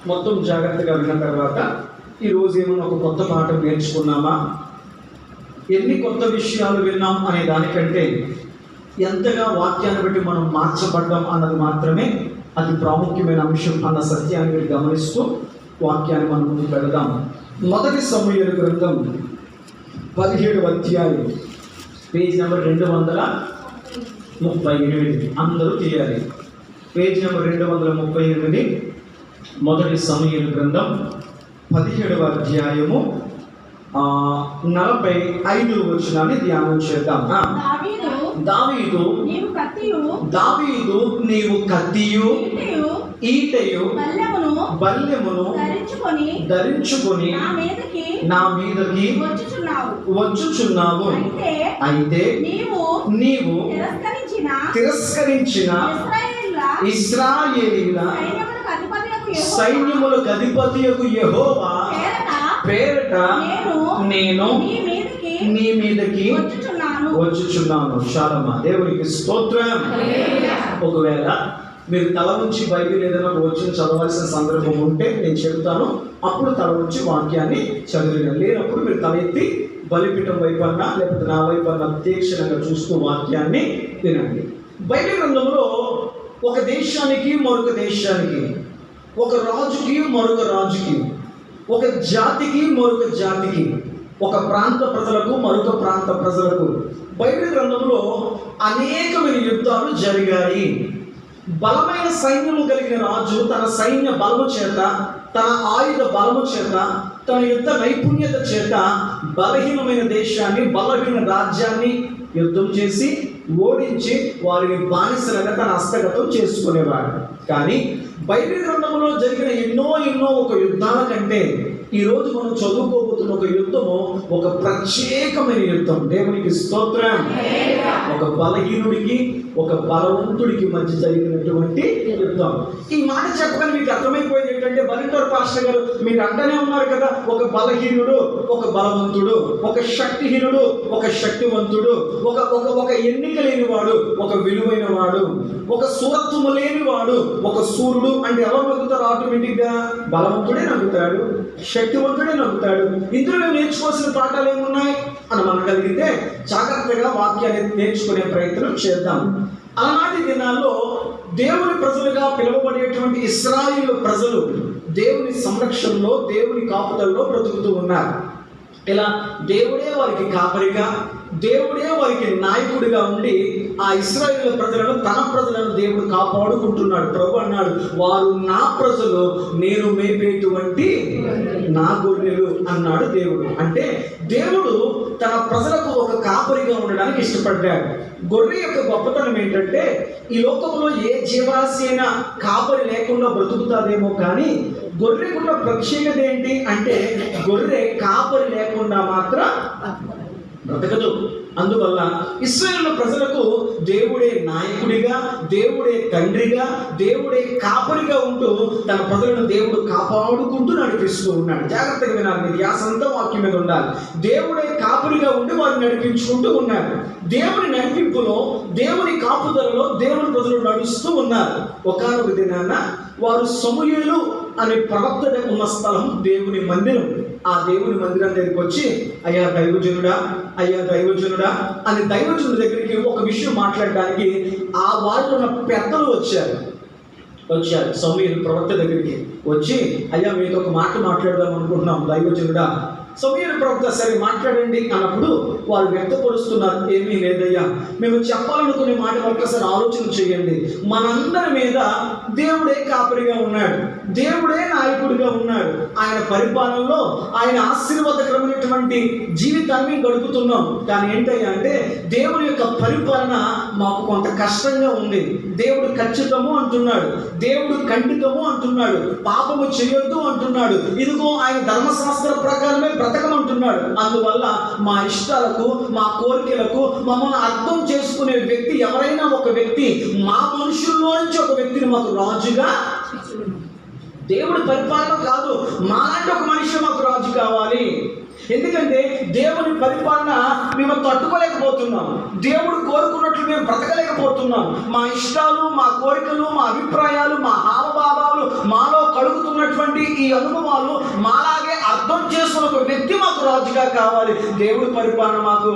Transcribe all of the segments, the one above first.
మొత్తం జాగ్రత్తగా విన్న తర్వాత ఈరోజు ఏమైనా ఒక కొత్త పాఠం నేర్చుకున్నామా, ఎన్ని కొత్త విషయాలు విన్నాం అనే దానికంటే ఎంతగా వాక్యాన్ని బట్టి మనం మార్చబడ్డాం అన్నది మాత్రమే అతి ప్రాముఖ్యమైన అంశం అన్న సత్యాన్ని మీరు గమనిస్తూ వాక్యాన్ని మనం ముందుకు వెళదాం. మొదటి సమూయేలు గ్రంథం 17వ అధ్యాయం పేజ్ నెంబర్ 238. అందరూ తీయాలి. Page number 238. మొదటి సమూయేలు గ్రంథం 17వ అధ్యాయము 45వ వచనాన్ని ధ్యానం చేద్దాం. దావీదు నీవు కత్తియు ఈటెయు బల్లెమును ధరించుకొని నా మీదకి వచ్చుచున్నావు. అయితే నీవు తిరస్కరించిన ఇశ్రాయేలీయుల సైన్యములకు అధిపతియగు యెహోవా పేరట నేను నీ మీదకి వచ్చుచున్నాను. శాలమా, దేవునికి స్తోత్రం. ఒకవేళ మీరు తల నుంచి బైబిల్ ఏదైనా వచ్చిన చదవాల్సిన సందర్భం ఉంటే నేను చెబుతాను, అప్పుడు తల నుంచి వాక్యాన్ని చదివిన. లేనప్పుడు మీరు తల ఎత్తి బలిపీఠం వైపు అన్నా లేకపోతే నా వైపు అన్న తీక్షణంగా చూస్తూ వాక్యాన్ని వినండి. బైబిల్ గ్రంథంలో ఒక దేశానికి మరొక దేశానికి, ఒక రాజుకి మరొక రాజుకి, ఒక జాతికి మరొక జాతికి, ఒక ప్రాంత ప్రజలకు మరొక ప్రాంత ప్రజలకు బైబిల్ గ్రంథంలో అనేకమైన యుద్ధాలు జరిగాయి. బలమైన సైన్యము కలిగిన రాజు తన సైన్య బలము చేత, తన ఆయుధ బలము చేత, తన యుద్ధ నైపుణ్యత చేత బలహీనమైన దేశాన్ని, బలహీన రాజ్యాన్ని యుద్ధం చేసి ఓడించి వారిని బానిసలుగా తన హస్తగతం చేసుకునేవాడు. కానీ బైబిల్ గ్రంథంలో జరిగిన ఎన్నో ఒక యుద్ధాల కంటే ఈరోజు మనం చదువుకోబోతున్న ఒక యుద్ధము ఒక ప్రత్యేకమైన యుద్ధం. దేవునికి స్తోత్రం. ఒక బలహీనుడికి ఒక బలవంతుడికి మధ్య జరిగినటువంటి యుద్ధం. ఈ మాట చెప్పగానే మీకు అర్థమైపోయింది ఏంటంటే, బలిందర్ పాస్టర్ గారు మీరు అంటనే ఉన్నారు కదా, ఒక బలహీనుడు ఒక బలవంతుడు, ఒక శక్తిహీనుడు ఒక శక్తివంతుడు, ఒక ఒక ఒక ఎన్నిక లేనివాడు ఒక విలువైన వాడు, ఒక సూరత్వము లేనివాడు ఒక సూర్యుడు. అంటే ఎవరు నవ్వుతారు? ఆటోమేటిక్గా బలవంతుడే నవ్వుతాడు, శక్తివంతుడే నవ్వుతాడు. ఇందులో మేము నేర్చుకోవాల్సిన పాఠాలు ఏమున్నాయి అని మనం కలిగితే జాగ్రత్తగా వాక్యాన్ని నేర్చుకునే ప్రయత్నం చేద్దాం. ఆనాటి దినాల్లో దేవుని ప్రజలుగా పిలువబడేటువంటి ఇశ్రాయేలు ప్రజలు దేవుని సంరక్షణలో, దేవుని కాపుదలలో బ్రతుకుతూ ఉన్నారు. ఇలా దేవుడే వారికి కాపరిగా, దేవుడే వారికి నాయకుడిగా ఉండి ఆ ఇశ్రాయేలు ప్రజలను, తన ప్రజలను దేవుడు కాపాడుకుంటున్నాడు. ప్రభు అన్నాడు, వారు నా ప్రజలు, నేను మేపేటువంటి నా గొర్రెలు అన్నాడు దేవుడు. అంటే దేవుడు తన ప్రజలకు ఒక కాపరిగా ఉండడానికి ఇష్టపడ్డాడు. గొర్రె యొక్క గొప్పతనం ఏంటంటే, ఈ లోకంలో ఏ జీవరాశి అయినా కాపరి లేకుండా బ్రతుకుతాదేమో, కానీ గొర్రెకున్న ప్రత్యేకత ఏంటి అంటే, గొర్రె కాపరి లేకుండా మాత్రం బ్రతకదు. అందువల్ల ఇశ్రాయేలు ప్రజలకు దేవుడే నాయకుడిగా, దేవుడే తండ్రిగా, దేవుడే కాపరిగా ఉంటూ తన ప్రజలను దేవుడు కాపాడుకుంటూ నడిపిస్తూ ఉన్నాడు. జాగ్రత్తగా వినాలి, మీరు యాసంతా వాక్యం మీద ఉండాలి. దేవుడే కాపరిగా ఉండి వారిని నడిపించుకుంటూ ఉన్నాడు. దేవుని నడిపింపులో, దేవుని కాపుదలలో దేవుని ప్రజలు నడుస్తూ ఉన్నారు. ఒకానొక దినాన వారు సమూయేలు అనే ప్రవక్త ఉన్న స్థలం దేవుని మందిరం. ఆ దేవుని మందిరం దగ్గరికి వచ్చి, అయ్యా దైవజనుడా అని దైవజనుడి దగ్గరికి ఒక విషయం మాట్లాడడానికి ఆ వారిలో ఉన్న పెద్దలు వచ్చారు. సమూయేలు ప్రవక్త దగ్గరికి వచ్చి, అయ్యా మీతో ఒక మాట మాట్లాడదాం అనుకుంటున్నాం దైవజనుడా. సమూయేలు ప్రవక్త సరే మాట్లాడండి అన్నప్పుడు వారు వ్యక్తపరుస్తున్నారు, ఏమీ లేదయ్యా, మేము చెప్పాలనుకునే మాట ఒక్కసారి ఆలోచన చేయండి. మనందరి మీద దేవుడే కాపరిగా ఉన్నాడు, దేవుడే నాయకుడిగా ఉన్నాడు. ఆయన పరిపాలనలో ఆయన ఆశీర్వాదకరమైనటువంటి జీవితాన్ని గడుపుతున్నాం. కానీ ఏంటయ్యా అంటే, దేవుని యొక్క పరిపాలన మాకు కొంత కష్టంగా ఉంది. దేవుడు ఖచ్చితము అంటున్నాడు, దేవుడు ఖండితము అంటున్నాడు, పాపము చేయొద్దు అంటున్నాడు, ఇదిగో ఆయన ధర్మశాస్త్ర ప్రకారమే బ్రతకమంటున్నాడు. అందువల్ల మా ఇష్టాలకు, మా కోరికలకు మమ్మల్ని అర్థం చేసుకునే వ్యక్తి ఎవరైనా ఒక వ్యక్తి, మా మనుషుల్లో నుంచి ఒక వ్యక్తిని మాకు రాజుగా, దేవుడి పరిపాలన కాదు, మాలాంటి ఒక మనిషి మాకు రాజు కావాలి. ఎందుకంటే దేవుని పరిపాలన మేము తట్టుకోలేకపోతున్నాం, దేవుడు కోరుకున్నట్లు మేము బ్రతకలేకపోతున్నాం. మా ఇష్టాలు, మా కోరికలు, మా అభిప్రాయాలు, మా హావభావాలు, మాలో కలుగుతున్నటువంటి ఈ అనుభవాలు మాలాగే అర్థం చేసుకున్న ఒక వ్యక్తి మాకు రాజుగా కావాలి. దేవుడి పరిపాలన మాకు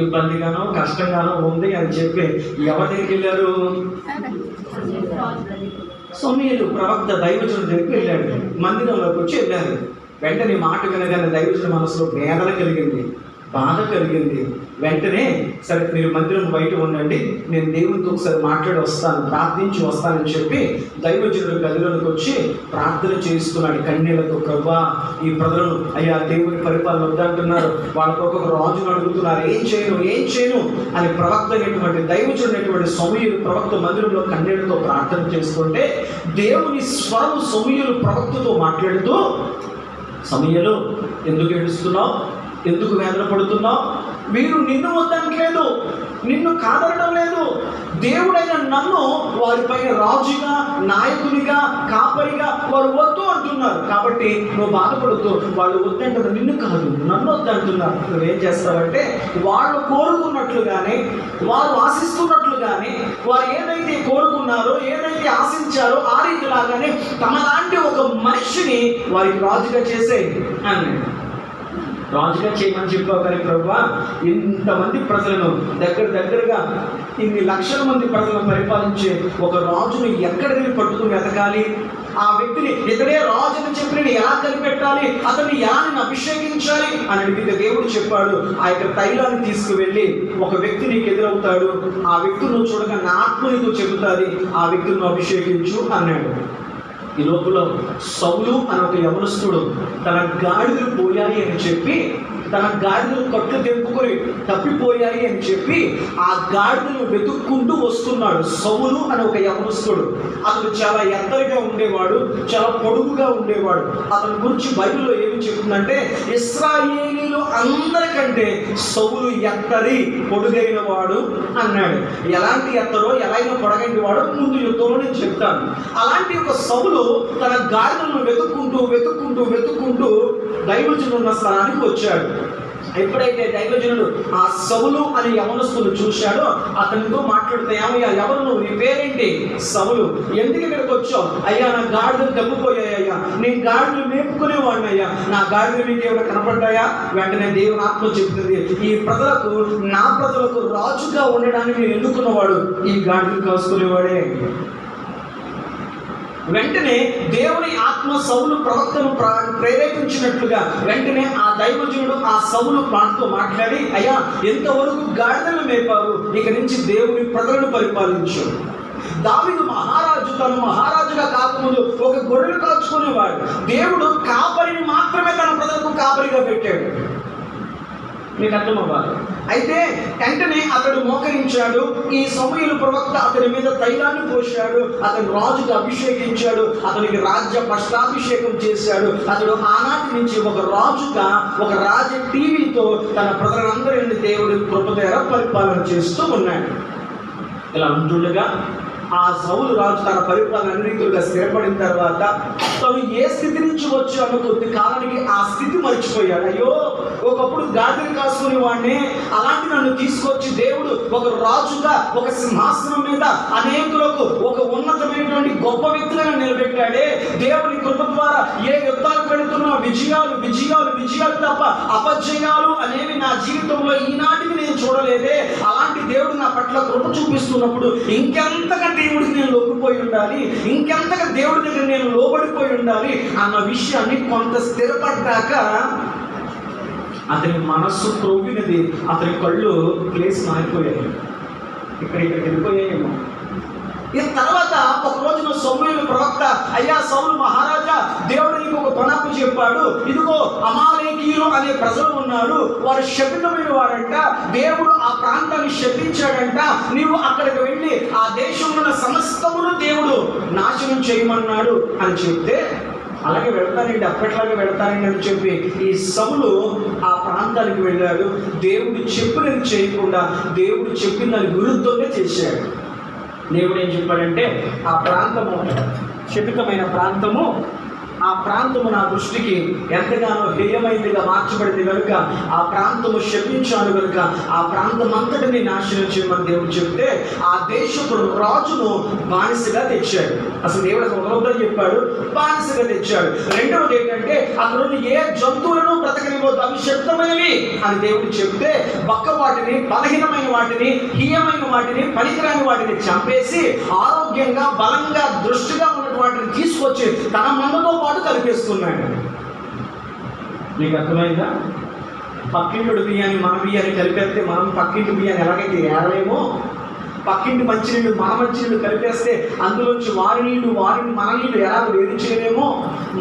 ఇబ్బందిగానో కష్టంగానో ఉంది అని చెప్పి ఎవరి దగ్గరికి వెళ్ళారు? సమూయేలు ప్రవక్త దైవజనుడి దగ్గరికి వెళ్ళాడు. మందిరంలోకి వచ్చి వెళ్ళారు. వెంటనే మాట వినగానే దైవజనుడి మనసులో వేదన కలిగింది, బాధ కలిగింది. వెంటనే సరే మీరు మందిరం బయట ఉండండి, నేను దేవునితో ఒకసారి మాట్లాడి వస్తాను, ప్రార్థించి వస్తానని చెప్పి దైవజనుడు గదిలోకి వచ్చి ప్రార్థన చేస్తున్నాడు కన్నీళ్లతో. ప్రభువా, ఈ ప్రజలను అయ్యా దేవుని పరిపాలన వద్దంటున్నారు, వాళ్ళకు ఒక్కొక్క రాజును అడుగుతున్నారు, ఏం చేయను అని ప్రవక్త అయినటువంటి దైవజనుడైనటువంటి సమూయేలు ప్రవక్త మందిరంలో కన్నీళ్లతో ప్రార్థన చేసుకుంటే దేవుని స్వరం సమూయేలు ప్రవక్తతో మాట్లాడుతూ, సమూయేలు ఎందుకు ఏడుస్తున్నావు, ఎందుకు వేదన పడుతున్నావు? వీరు నిన్ను వద్దనట్లేదు, నిన్ను కాదనడం లేదు. దేవుడైన నన్ను వారిపైన రాజుగా, నాయకునిగా, కాపరిగా వారు వద్దు అంటున్నారు. కాబట్టి నువ్వు బాధపడుతూ, వాళ్ళు వద్దంటారు, నిన్ను కాదు నన్ను వద్దంటున్నారు. నువ్వేం చేస్తావంటే వాళ్ళు కోరుకున్నట్లుగానే, వారు ఆశిస్తున్నట్లుగానే, వారు ఏదైతే కోరుకున్నారో, ఏదైతే ఆశించారో ఆ రీతిలాగానే తమలాంటి ఒక మనిషిని వారికి రాజుగా చేసే అన్నాడు. రాజుగా చేయమని చెప్పావు కానీ ప్రభువా, ఇంతమంది ప్రజలను దగ్గరగా ఇన్ని లక్షల మంది ప్రజలను పరిపాలించే ఒక రాజును ఎక్కడ వెళ్ళి పట్టుకుని వెతకాలి? ఆ వ్యక్తిని ఇతడే రాజు అని చెప్పి నేను ఎలా కనిపెట్టాలి? అతన్ని ఎలా నేను అభిషేకించాలి అని అడిగితే దేవుడు చెప్పాడు, ఆ యొక్క తైలాన్ని తీసుకువెళ్ళి ఒక వ్యక్తి నీకు ఎదురవుతాడు, ఆ వ్యక్తిని నువ్వు చూడగా నా ఆత్మ నీకు చెబుతుంది, ఆ వ్యక్తిని నువ్వు అభిషేకించు అన్నాడు. ఈ లోపల సౌలు అని ఒక యవనస్తుడు తన గాడిదలు పోయాయి అని చెప్పి, తన గాడిదలు కట్లు తెంపుకొని తప్పిపోయాయి అని చెప్పి ఆ గాడిదలు వెతుక్కుంటూ వస్తున్నాడు. సౌలు అని ఒక యవనస్తుడు. అతడు చాలా ఎత్తడిగా ఉండేవాడు, చాలా పొడుగుగా ఉండేవాడు. అతని గురించి బైబిల్లో ఏమి చెప్తుందంటే, ఇశ్రాయేలీలు అందరికంటే సౌలు ఎత్తడి పొడుగైన వాడు అన్నాడు. ఎలాంటి ఎత్తడో ఎలాగైనా పొడగైన వాడో ముందు యుద్ధంలో నేను చెప్తాను. అలాంటి ఒక సౌలు తన గాడిదలను వెతుక్కుంటూ దైవజనుడు ఉన్న స్థలానికి వచ్చాడు. ఎప్పుడైతే దైవజనుడు ఆ సౌలు అనే యవనస్తులు చూశాడో అతనితో మాట్లాడితే, ఏమయ్యా ఎవరు నువ్వు, నీ పేరేంటి? సౌలు. ఎందుకు ఇక్కడికి వచ్చావు? అయ్యా నా గాడిదలు తప్పిపోయాయ్యా, నేను గాడిదలు మేపుకునేవాడిని అయ్యా, నా గాడిదలు మీకు ఏమైనా కనపడ్డాయా? వెంటనే దేవుని ఆత్మ చెప్తుంది, ఈ ప్రజలకు, నా ప్రజలకు రాజుగా ఉండడానికి నేను ఎన్నుకున్నవాడు ఈ గాడిదలు కాసుకునేవాడే. వెంటనే దేవుని ఆత్మ సౌలు ప్రవక్తను ప్రేరేపించినట్లుగా వెంటనే ఆ దైవజనుడు ఆ సౌలు ప్రాంతంతో మాట్లాడి, అయ్యా ఎంతవరకు గాడిదలు మేపారు, ఇక నుంచి దేవుని ప్రజలను పరిపాలించు. దావీదు మహారాజు తను మహారాజుగా కాకముందు ఒక గొర్రెలు కాచుకునేవాడు. దేవుడు కాపరిని మాత్రమే తన ప్రజలకు కాపరిగా పెట్టాడు. మీకు అర్థమవ్వాలి. అయితే వెంటనే అతడు మోకరించాడు. ఈ సమూయేలు ప్రవక్త అతని మీద తైలాన్ని పోశాడు, అతను రాజుగా అభిషేకించాడు, అతనికి రాజ్య పట్టాభిషేకం చేశాడు. అతడు ఆనాటి నుంచి ఒక రాజుగా, ఒక రాజ టీవీతో తన ప్రజలందరినీ దేవుడి కృప ద్వారా పరిపాలన చేస్తూ ఉన్నాడు. ఇలా ఉంటుండగా ఆ సౌలు రాజు తన పరిపాలన అన్ని రీతులుగా స్థిరపడిన తర్వాత తను ఏ స్థితి నుంచి వచ్చాడో కొద్ది కాలానికి ఆ స్థితి మర్చిపోయాడు. అయ్యో ఒకప్పుడు గాడిదలు కాసుకునే వాడిని, అలాంటి నన్ను తీసుకొచ్చి దేవుడు ఒక రాజుగా ఒక సింహాసనం మీద అనేకులకు ఒక ఉన్నతమైనటువంటి గొప్ప వ్యక్తులను నిలబెట్టాడే. దేవుని కృప ద్వారా ఏ యుద్ధాలు పెడుతున్నా విజయాలు తప్ప అపజయాలు అనేవి నా జీవితంలో ఈనాటికి నేను చూడలేదే. అలాంటి దేవుడు నా పట్ల కృప చూపిస్తున్నప్పుడు ఇంకెంతగా దేవుడికి నేను లొంగిపోయి ఉండాలి, ఇంకెంతగా దేవుడి దగ్గర నేను లోబడిపోయి ఉండాలి అన్న విషయాన్ని కొంత స్థిరపడ్డాక అతని మనస్సు క్రొవ్వినది, అతని కళ్ళు ప్లేస్ మారిపోయాయి, ఇక్కడికి వెళ్ళిపోయాయేమో. ఈ తర్వాత ఒక రోజున సమూయేలు ప్రవక్త, అయ్యా సౌలు మహారాజా, దేవుడు నీకు ఒక పనపు చెప్పాడు, ఇదిగో అమాలేకీయులు అనే ప్రజలు ఉన్నారు, వారు శపితమైన వారంట, దేవుడు ఆ ప్రాంతాన్ని శపించాడంట, నీవు అక్కడికి వెళ్ళి ఆ దేశంలో ఉన్న సమస్తమును దేవుడు నాశనం చేయమన్నాడు అని చెప్తే, అలాగే వెళ్తానండి, అప్పట్లాగే వెళ్తానండి అని చెప్పి ఈ సౌలు ఆ ప్రాంతానికి వెళ్ళాడు. దేవుడు చెప్పినది చేయకుండా దేవుడు చెప్పిన దాని విరుద్ధంగా చేశాడు. దేవుడు ఏం చెప్పాడంటే, ఆ ప్రాంతము శపితమైన ప్రాంతము, ఆ ప్రాంతము నా దృష్టికి ఎంతగానో హేయమైనదిగా మార్చబడింది కనుక ఆ ప్రాంతము శపించాను కనుక ఆ ప్రాంతం అంతటిని నాశనం చేయమని దేవుడు చెప్తే ఆ దేశపు రాజును బానిసగా తెచ్చాడు. అసలు దేవుడు మొదలవుతా చెప్పాడు, బానిసగా తెచ్చాడు. రెండవది ఏంటంటే అక్కడ ఏ జంతువులను బ్రతకనివ్వద్దు, అవి శక్తమైనవి అని దేవుడు చెప్తే పక్క వాటిని, బలహీనమైన వాటిని, హీయమైన వాటిని, పనికిరాని వాటిని చంపేసి ఆరోగ్యంగా, బలంగా, దృష్టిగా ఉన్న వాటిని తీసుకొచ్చి తన మందతో పాటు కలిపేస్తున్నాడు. నీకు అర్థమైందా? పక్కింటి బియ్యాన్ని మన బియ్యాన్ని కలిపేస్తే మనం పక్కింటి బియ్యాన్ని ఎలాగైతే ఏరలేమో, పక్కింటి మంచినీళ్ళు మన మంచినీళ్ళు కలిపేస్తే అందులోంచి వారిని మన నీళ్ళు ఎలా వేరు చేయలేమో,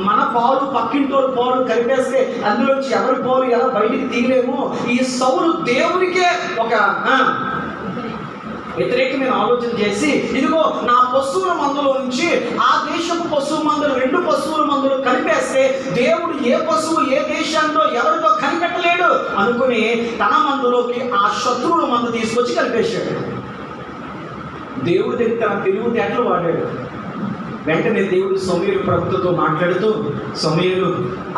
మన పాలు పక్కింటి పాలు కలిపేస్తే అందులోంచి ఎవరి పాలు ఎలా బయటికి తీయలేమో, ఈ సౌలు దేవునికే ఒక వ్యతిరేకమైన ఆలోచన చేసి ఇదిగో నా పశువుల మందులో నుంచి ఆ దేశపు పశువు మందులు 2 పశువుల మందులు కలిపేస్తే దేవుడు ఏ పశువు ఏ దేశాల్లో ఎవరితో కనిపెట్టలేడు అనుకుని తన మందులోకి ఆ శత్రువుల మందు తీసుకొచ్చి కలిపేశాడు. దేవుడి దగ్గర తన తెలివితేటలు వాడాడు. వెంటనే దేవుడు సమూయేలు ప్రభుత్వంతో మాట్లాడుతూ, సమూయేలు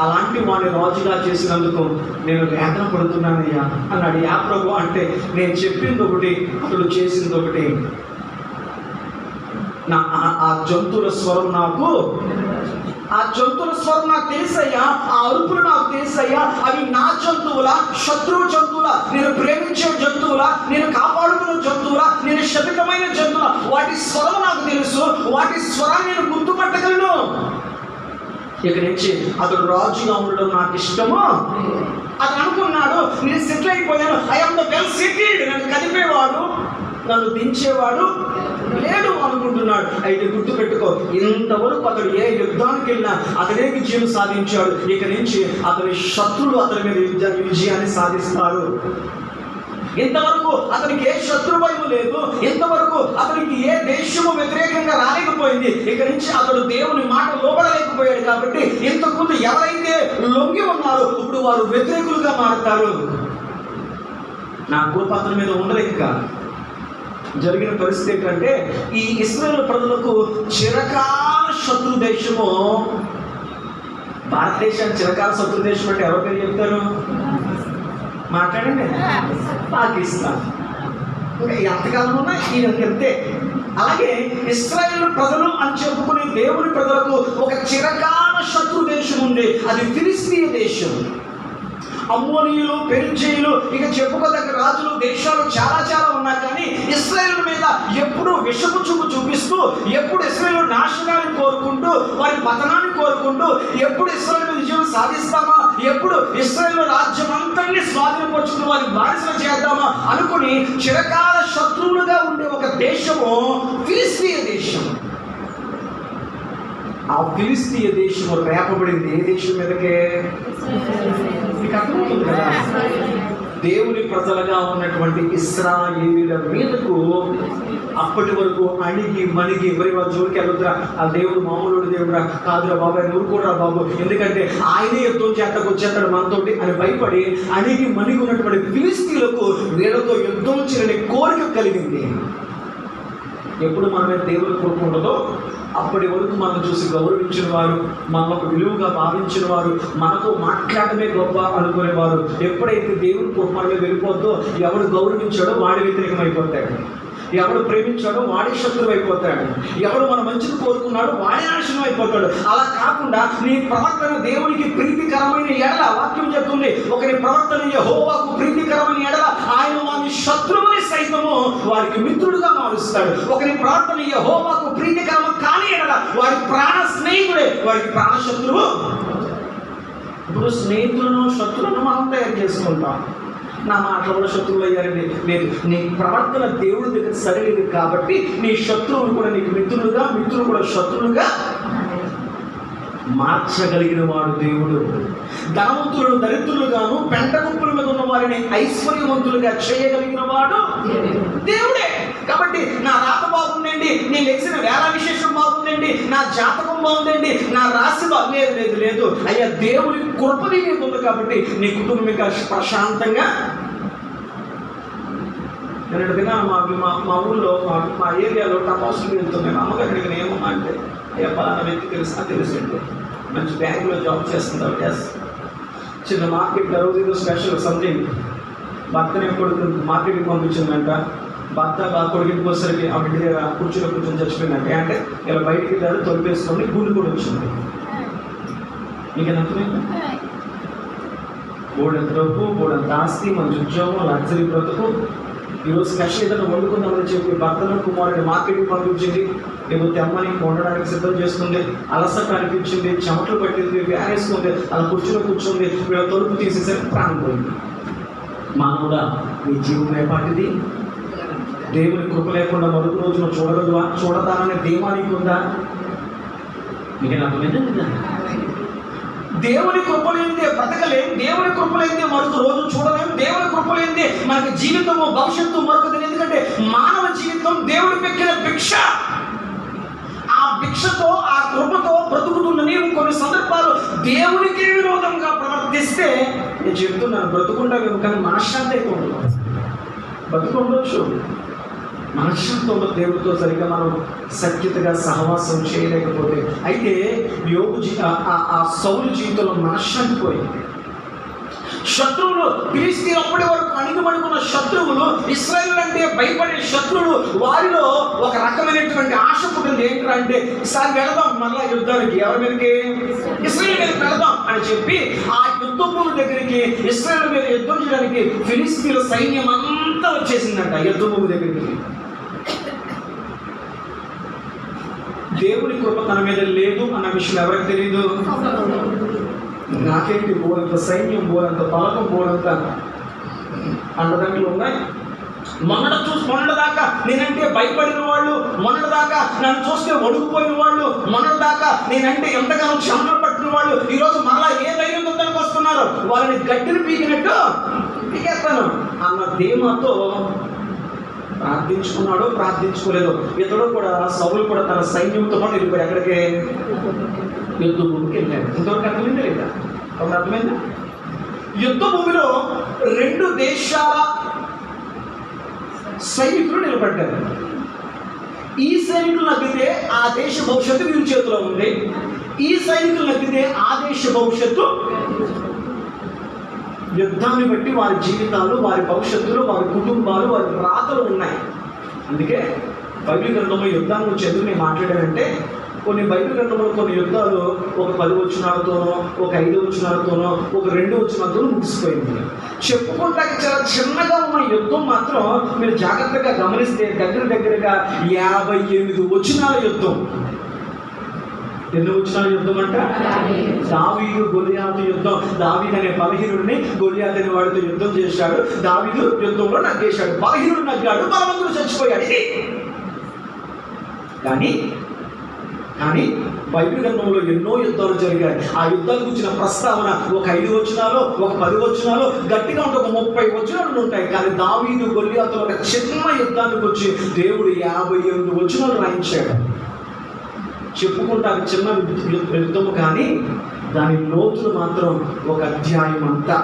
అలాంటి వాడిని రాజుగా చేసినందుకు నేను వేదన పడుతున్నానయ్యా అన్నాడు. యా ప్రభు అంటే నేను చెప్పింది ఒకటి, అతడు చేసింది ఒకటి. ఆ జంతువుల స్వరం నాకు తెలుసయ్యా, ఆ అరుపులు నాకు తెలుసయ్యా. అవి నా జంతువుల, శత్రువు జంతువుల, నేను ప్రేమించే జంతువుల, నేను కాపాడుకునే జంతువుల, నేను శపితమైన జంతువుల, వాటి స్వరం నాకు తెలుసు. వాటి స్వరాన్ని నేను గుర్తుపట్టగలను. ఇక నుంచి అతడు రాజుగా ఉండడం నాకు ఇష్టము. అతను అనుకున్నాడు, నేను సెటిల్ అయిపోయాను, ఐఎమ్ ద వెల్ సెటిల్డ్, నన్ను కలిపేవాడు, నన్ను దించేవాడు లేడు అనుకుంటున్నాడు. అయితే గుర్తుపెట్టుకో, ఇంతవరకు అతడు ఏ యుద్ధానికి వెళ్ళినా అతనే విజయం సాధించాడు. ఇక నుంచి అతని శత్రులు అతని మీద విజయాన్ని సాధిస్తారు. ఇంతవరకు అతనికి ఏ శత్రు భయం లేదు, ఇంతవరకు అతనికి ఏ దేశము వ్యతిరేకంగా రాలేకపోయింది. ఇక నుంచి అతడు దేవుని మాట లోబడలేకపోయాడు. కాబట్టి ఇంతకుముందు ఎవరైతే లొంగి ఉన్నారో ఇప్పుడు వారు వ్యతిరేకులుగా మారుతారు. నా కృప అతని మీద ఉండదు. ఇంకా జరిగిన పరిస్థితి ఏంటంటే ఈ ఇశ్రాయేలు ప్రజలకు చిరకాల శత్రు దేశము, భారతదేశానికి చిరకాల శత్రు దేశం అంటే ఎవరి పేరు చెప్తారు? మాట్లాడండి. పాకిస్తాన్. ఇంకా ఎంతకాలం ఉన్నా ఈయన చెప్తే. అలాగే ఇశ్రాయేలు ప్రజలు అని చెప్పుకునే దేవుని ప్రజలకు ఒక చిరకాల శత్రు దేశం ఉంది. అది ఫిలిస్తీయ దేశం. అమ్మోనీయులు, పెరిజీయులు, ఇక చెప్పుకోదగ్గ రాజులు, దేశాలు చాలా ఉన్నాయి. కానీ ఇశ్రాయేలు మీద ఎప్పుడు విషపు చూపు చూపిస్తూ, ఎప్పుడు ఇశ్రాయేలు నాశనాన్ని కోరుకుంటూ, వారి పతనాన్ని కోరుకుంటూ, ఎప్పుడు ఇశ్రాయేలు మీద విజయం సాధిస్తామా, ఎప్పుడు ఇశ్రాయేలు రాజ్యం అంతటినీ స్వాధీనపరుచుకుని వారి బానిసలు చేద్దామా అనుకుని చిరకాల శత్రువులుగా ఉండే ఒక దేశము ఫిలిస్తీయ దేశం. ఆ ఫిలిస్తీయ దేశము రేపబడింది ఏ దేశం మీదకే? అర్థమవుతుంది కదా? దేవుని ప్రజలుగా ఉన్నటువంటి ఇశ్రాయేలీయుల మీదకు అప్పటి వరకు అణిగి మణిగి మరి వాళ్ళ జోలికి వెళ్ళొద్దురా, ఆ దేవుడు మామూలు దేవుడురా, కాదురా బాబాయ్ నువ్వు కూడా బాబు, ఎందుకంటే ఆయనే యుద్ధం చేతకు వచ్చేస్తాడు మనతోటి అని భయపడి అణిగి మణిగి ఉన్నటువంటి ఫిలిస్తీయులకు వీళ్ళతో యుద్ధం చేయాలని కోరిక కలిగింది. ఎప్పుడు మన మీద దేవుని కృప ఉండదో అప్పటి వరకు మనం చూసి గౌరవించిన వారు, మనకు విలువగా భావించిన వారు, మనతో మాట్లాడమే గొప్ప అనుకునేవారు, ఎప్పుడైతే దేవుని కృప మన మీద వెళ్ళిపోద్దో ఎవడు గౌరవించాడో వాడి వ్యతిరేకం అయిపోతాడు, ఎవడు ప్రేమించాడో వాడి శత్రువు అయిపోతాడు, ఎవడు మన మంచిని కోరుకున్నాడో వాడి నాశనం అయిపోతాడు. అలా కాకుండా నీ ప్రవర్తన దేవునికి ప్రీతికరమైన ఎడల, వాక్యం చెప్తుంది ఒకరి ప్రవర్తన యెహోవాకు ప్రీతికరమైన ఎడల ఆయన వారి శత్రువుని సైతము వారికి మిత్రుడుగా మారుస్తాడు. ఒకరి ప్రవర్తన యెహోవాకు ప్రీతికరమ కాని ఎడల వారి ప్రాణ స్నేహితుడే వారికి ప్రాణ శత్రువు. ఇప్పుడు స్నేహితులను శత్రువులను మనం తయారు చేసుకుంటాం. నా మాటల వల్ల శత్రువులు అయ్యారండి లేదు, నీ ప్రవర్తన దేవుడి దగ్గర సరైనది కాబట్టి నీ శత్రువులు కూడా నీకు మిత్రులుగా, మిత్రులు కూడా శత్రువులుగా మార్చగలిగిన వాడు దేవుడు. ధనవంతులను దరిద్రులుగాను, పెంట కుప్పల మీద ఉన్న వారిని ఐశ్వర్యవంతులుగా చేయగలిగిన వాడు దేవుడే. కాబట్టి నా రాత బాగుందండి, నేను లెక్సిన వేళ విశేషం బాగుందండి, నా జాతకం బాగుందండి, నా రాశి లేదు లేదు అయ్యా, దేవుని కృపని మీద ఉంది కాబట్టి నీ కుటుంబం ఇంకా ప్రశాంతంగా. నేను దిన మా ఊళ్ళో మా ఏరియాలో టపాసులు వెళ్తున్నాను. అమ్మగారికి ఏమమ్మా అంటే అయ్యా పలానా వ్యక్తి తెలుసా? తెలుసండి. మంచి బ్యాంకులో జాబ్ చేస్తున్నారు. ఎస్, చిన్న మార్కెట్ రోజు ఏదో స్పెషల్ సంథింగ్ భర్తని కొడుకు మార్కెట్కి పంపించిందంట. భర్త కొడుకుకి వచ్చేసరికి ఆవిడ దగ్గర కూర్చొని చచ్చిపోయిందంటే అంటే ఇలా బయటికి వెళ్ళారు, తొలిపేసుకొని గుండు కూడా వచ్చింది. మీకు నచ్చలేదు? బోర్డంత డబ్బు, బోర్డంత ఆస్తి, మంచి ఉద్యోగం, లగ్జరీ బ్రతుకు. ఈరోజు స్పెషల్ ఏదైనా వండుకుందామని చెప్పి భర్తను కుమారుని మార్కెట్కి పంపించింది. ఏదో తెమ్మని వండడానికి సిద్ధం చేస్తుంది. అలసట అనిపించింది, చెమటలు పట్టింది, వేరేసుకుంది, అలా కూర్చుంది. వీళ్ళ తలుపు తీసేసరికి ప్రాణం పోయింది. మానవుడా, నీ జీవం ఏపాటిది? దేవుని కృప లేకుండా మరొక రోజున చూడగలవా? చూడదాననే ధీమా నీకుందా? మీకు అర్థమైందా? దేవుని కృప లేనిదే బ్రతకలేం, దేవుని కృప లేనిదే మరొక రోజు చూడలేం, దేవుని కృప లేనిదే మనకి జీవితము భవిష్యత్తు మరొకది. ఎందుకంటే మానవ జీవితం దేవుడి పెట్టిన భిక్ష. ఆ భిక్షతో, ఆ కృపతో బ్రతుకుతున్న నీవు కొన్ని సందర్భాలు దేవునికి విరోధంగా ప్రవర్తిస్తే నేను చెప్తున్నాను, బ్రతుకుంటావేమో కానీ మనశ్శాంతి అయితే ఉండదు. బ్రతుకుండొచ్చు, మనశ్శాంతంలో దేవుడితో సరిగ్గా మనం సఖ్యతగా సహవాసం చేయలేకపోతే. అయితే యోగు ఆ సౌలు జీవితంలో మనశ్శాంతి పోయింది. శత్రువులు ఫిలిష్తీయులు అప్పటి వరకు అణిగిమణుకున్న శత్రువులు, ఇశ్రాయేలు అంటే భయపడే శత్రువులు, వారిలో ఒక రకమైనటువంటి ఆశ పుట్టింది. ఏంటంటే ఈసారి వెళదాం మళ్ళా యుద్ధానికి, ఎవరి మీదకి? ఇశ్రాయేలు మీదకి వెళదాం అని చెప్పి ఆ యుద్ధ భూమి దగ్గరికి, ఇశ్రాయేలు మీద యుద్ధం చేయడానికి ఫిలిష్తీయుల సైన్యం అంతా వచ్చేసిందంట యుద్ధ భూమి దగ్గరికి. దేవుని కృప తన మీద లేదు అన్న విషయం ఎవరికి తెలియదు? నాకేంటి బోలంత సైన్యం, బోలంత పలకం, బోలంత అండదండలు ఉన్నాయి. మొన్నటిదాకా నేనంటే భయపడిన వాళ్ళు, మొన్నటిదాకా నన్ను చూస్తే వణుకుపోయిన వాళ్ళు, మొన్నటిదాకా నేనంటే ఎంతగానో క్షమలు పట్టిన వాళ్ళు ఈరోజు మళ్ళా ఏ ధైర్యం దానికి వస్తున్నారు. వాళ్ళని గట్టిని పీకినట్టు పీకేస్తాను అన్న ధీమాతో ప్రార్థించుకున్నాడో ప్రార్థించుకోలేదో. ఇతడు కూడా, సౌలు కూడా తన సైన్యంతో పాటు వెళ్ళిపోయి ఎక్కడికి? యుద్ధ భూమికి వెళ్ళాడు. ఇంతవరకు అర్థమైందా లేదా? అప్పుడు అర్థమైందా? యుద్ధ భూమిలో 2 దేశాల సైనికులు నిలబడ్డారు. ఈ సైనికులు నగ్గితే ఆ దేశ భవిష్యత్తు వీరి చేతిలో ఉంది, ఈ సైనికులు నగ్గితే ఆ దేశ భవిష్యత్తు. యుద్ధాన్ని బట్టి వారి జీవితాలు, వారి భవిష్యత్తులు, వారి కుటుంబాలు, వారి రాతలు ఉన్నాయి. అందుకే బైబిల్ గ్రంథంలో యుద్ధాన్ని గురించి ఎందుకు నేను మాట్లాడానంటే, కొన్ని బైబిల్ గ్రంథంలో కొన్ని యుద్ధాలు ఒక 10 వచనాలతోనో, ఒక 5 వచనాలతోనో, ఒక 2 వచనాలతోనో ముగిసిపోయింది. చెప్పుకుంటానికి చాలా చిన్నగా ఉన్న యుద్ధం మాత్రం మీరు జాగ్రత్తగా గమనిస్తే దగ్గరగా 58 వచనాల యుద్ధం. ఎన్ని వచనాల యుద్ధం అంట? దావీదు గొలియాతు యుద్ధం. దావీదు అనే బలహీనుడిని గొలియాతు అనే వాడితో యుద్ధం చేశాడు. దావీదు యుద్ధంలో నగ్గేశాడు. బలహీనుడు నగ్గాడు, బలవంతుడు చచ్చిపోయాడు. ఇది కానీ బైబిల్ గ్రంథంలో ఎన్నో యుద్ధాలు జరిగాయి. ఆ యుద్ధాలకు వచ్చిన ప్రస్తావన ఒక 5 వచనాలు, ఒక 10 వచనాలు, గట్టిగా ఉంటే ఒక 30 వచనాలు ఉంటాయి. కానీ దావీదు గొలియాతు ఒక చిన్న యుద్ధానికి వచ్చి దేవుడు 58 వచనాలు రాయించాడు. చెప్పుకుంటారు చిన్న యుద్ధము, కానీ దాని లోతులు మాత్రం ఒక అధ్యాయం అంతా,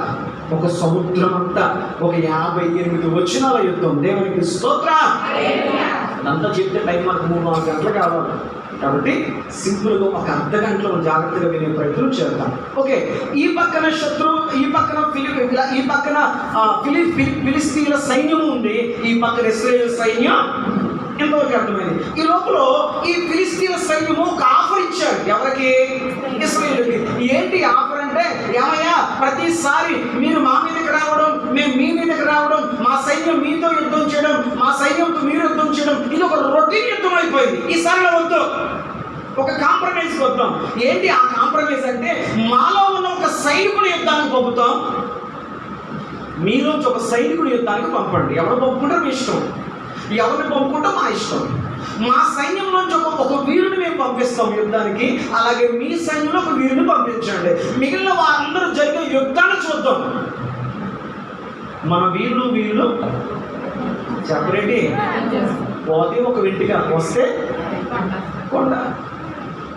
ఒక సముద్రం అంతా, ఒక 58 వచనాల యుద్ధం. దేవునికి స్తోత్రం. అంతా చెప్తే టైం మనకు 3-4 గంటలు కావాలి. కాబట్టి సింపుల్గా ఒక అర్ధ గంటలో జాగ్రత్తగా వినే ప్రయత్నం చేద్దాం. ఓకే, ఈ పక్కన శత్రువు, ఈ పక్కన ఫిలిష్తీయుల సైన్యం ఉంది, ఈ పక్కన ఇశ్రాయేలు సైన్యం. ఎంతవరకు అర్థమైంది? ఈ లోపల ఈ ఫిలిష్తీయుల సైన్యము ఒక ఆఫర్ ఇచ్చాడు. ఎవరికి? ఇశ్రాయేలుకి. ఏంటి ఆఫర్ అంటే, ఏమయ్యా ప్రతిసారి మీరు మా మీదకి రావడం, మేము మీ మీదకి రావడం, మా సైన్యం మీతో యుద్ధం చేయడం, మా సైన్యంతో మీరు యుద్ధం చేయడం, ఇది ఒక రొటీన్ యుద్ధం అయిపోయింది. ఈసారిలో వద్దు, ఒక కాంప్రమైజ్ వద్దాం. ఏంటి ఆ కాంప్రమైజ్ అంటే, మాలో ఉన్న ఒక సైనికుని యుద్ధానికి పంపుతాం, మీలోంచి ఒక సైనికుని యుద్ధానికి పంపండి. ఎవరు పంపుకుంటారో మీ ఇష్టం, ఎవరిని పంపుకుంటాం మా ఇష్టం. మా సైన్యంలోంచి ఒక వీరుని మేము పంపిస్తాం యుద్ధానికి, అలాగే మీ సైన్యంలో ఒక వీరుని పంపించండి. మిగిలిన వారందరూ జరిగే యుద్ధాన్ని చూద్దాం. మన వీరులు సెపరేట్ పోతే ఒక ఇంటిగా వస్తే కొండ.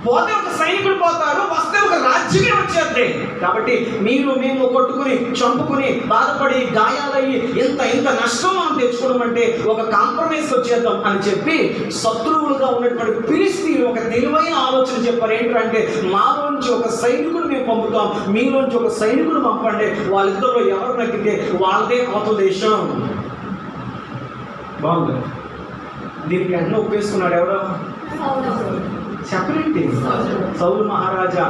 పోతే ఒక సైనికుడు పోతాడు, వస్తే ఒక రాజ్యమే వచ్చేద్ది. కాబట్టి మేము కొట్టుకుని చంపుకుని బాధపడి గాయాలయ్యి ఇంత నష్టం మనం తెచ్చుకోవడం అంటే ఒక కాంప్రమైజ్ వచ్చేద్దాం అని చెప్పి శత్రువులుగా ఉన్నటువంటి ఫిలిష్తీయులు ఒక తెలివైన ఆలోచన చెప్పారు. ఏంటంటే మాలోంచి ఒక సైనికుడు మేము పంపుతాం, మీలోంచి ఒక సైనికుడు పంపండి, వాళ్ళిద్దరిలో ఎవరు నగ్గితే వాళ్ళదే అవతల దేశం. బాగుంది. దీనికి అన్నీ ఒప్పేసుకున్నాడు ఎవరో చెప్పలేంటి, సౌలు మహారాజా.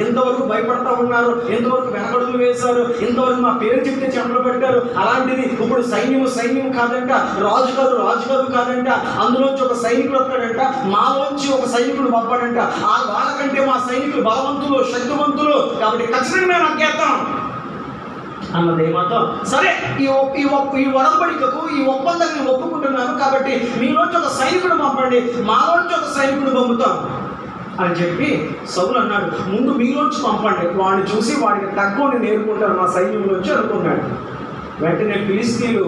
ఎంతవరకు భయపడతా ఉన్నారు, ఎంతవరకు వెనకడుగులు వేశారు, ఎంతవరకు మా పేరు చెప్తే చెంపలు పట్టారు. అలాంటిది ఇప్పుడు సైన్యం కాదంట, రాజుగారు కాదంట, అందులోంచి ఒక సైనికుడు వస్తాడంట, మాలోంచి ఒక సైనికుడు పంపాడంట. వాళ్ళకంటే మా సైనికులు బలవంతులు, శక్తివంతులు, కాబట్టి ఖచ్చితంగా మేము నగ్గేస్తాం అన్నదేమాతో సరే ఈ ఒడంబడికకు ఈ ఒప్పందాన్ని ఒప్పుకుంటున్నాను, కాబట్టి మీలోంచి ఒక సైనికుడు పంపండి, మాలోంచి ఒక సైనికుడు పంపుతాం అని చెప్పి సౌలు అన్నాడు. ముందు మీలోంచి పంపండి, వాడిని చూసి వాడికి తక్కువని నేర్చుకుంటారు మా సైన్యంలోంచి అనుకున్నాడు. వెంటనే ఫిలిష్తీయులు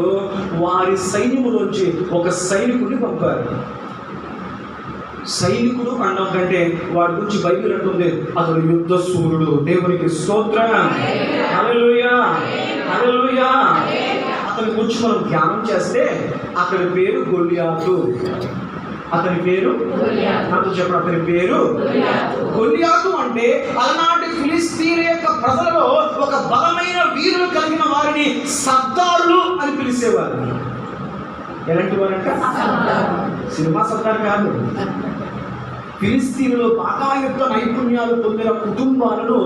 వారి సైన్యములోంచి ఒక సైనికుడిని పంపారు. సైనికుడు అనడం కంటే వాడి గురించి బైబిల్ అంటుంది అతడు యుద్ధ సూర్యుడు. దేవునికి స్తోత్రం, హల్లెలూయా, హల్లెలూయా. అతని గురించి మనం ధ్యానం చేస్తే అతని పేరు గొల్లియాతు. అతని పేరు నాతో చెప్పండి, అతని పేరు గొల్లియాతు. అంటే అలనాటి ఫిలిష్తీయుల యొక్క ప్రజలలో ఒక బలమైన వీరులు కలిగిన వారిని సర్దారులు అని పిలిచేవారు. ఎలాంటి వారంట? సినిమా సర్దారు కాదు. ఫిలిష్తీయులలో బాగా యుద్ధ నైపుణ్యాలు పొందిన కుటుంబాలను,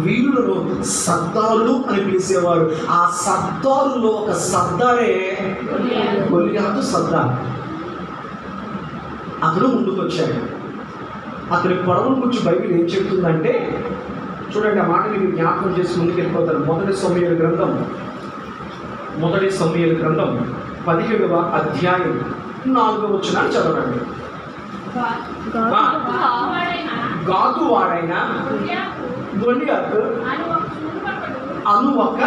వీరులను సర్దారులు అని పిలిచేవారు. ఆ సర్దారులో ఒక సర్దారే గొల్లియాతు సర్దార్. అతను ముందుకు వచ్చాడు. అతని పొడవును గురించి బైబిల్ ఏం చెప్తుందంటే చూడండి, ఆ మాట మీరు జ్ఞాపకం చేసి ముందుకు వెళ్ళిపోతారు. మొదటి సమూయేలు గ్రంథం 17వ అధ్యాయం 4వ వచనాన్ని చదవండి. గాతు వాడైన గొల్లియాతు అను ఒక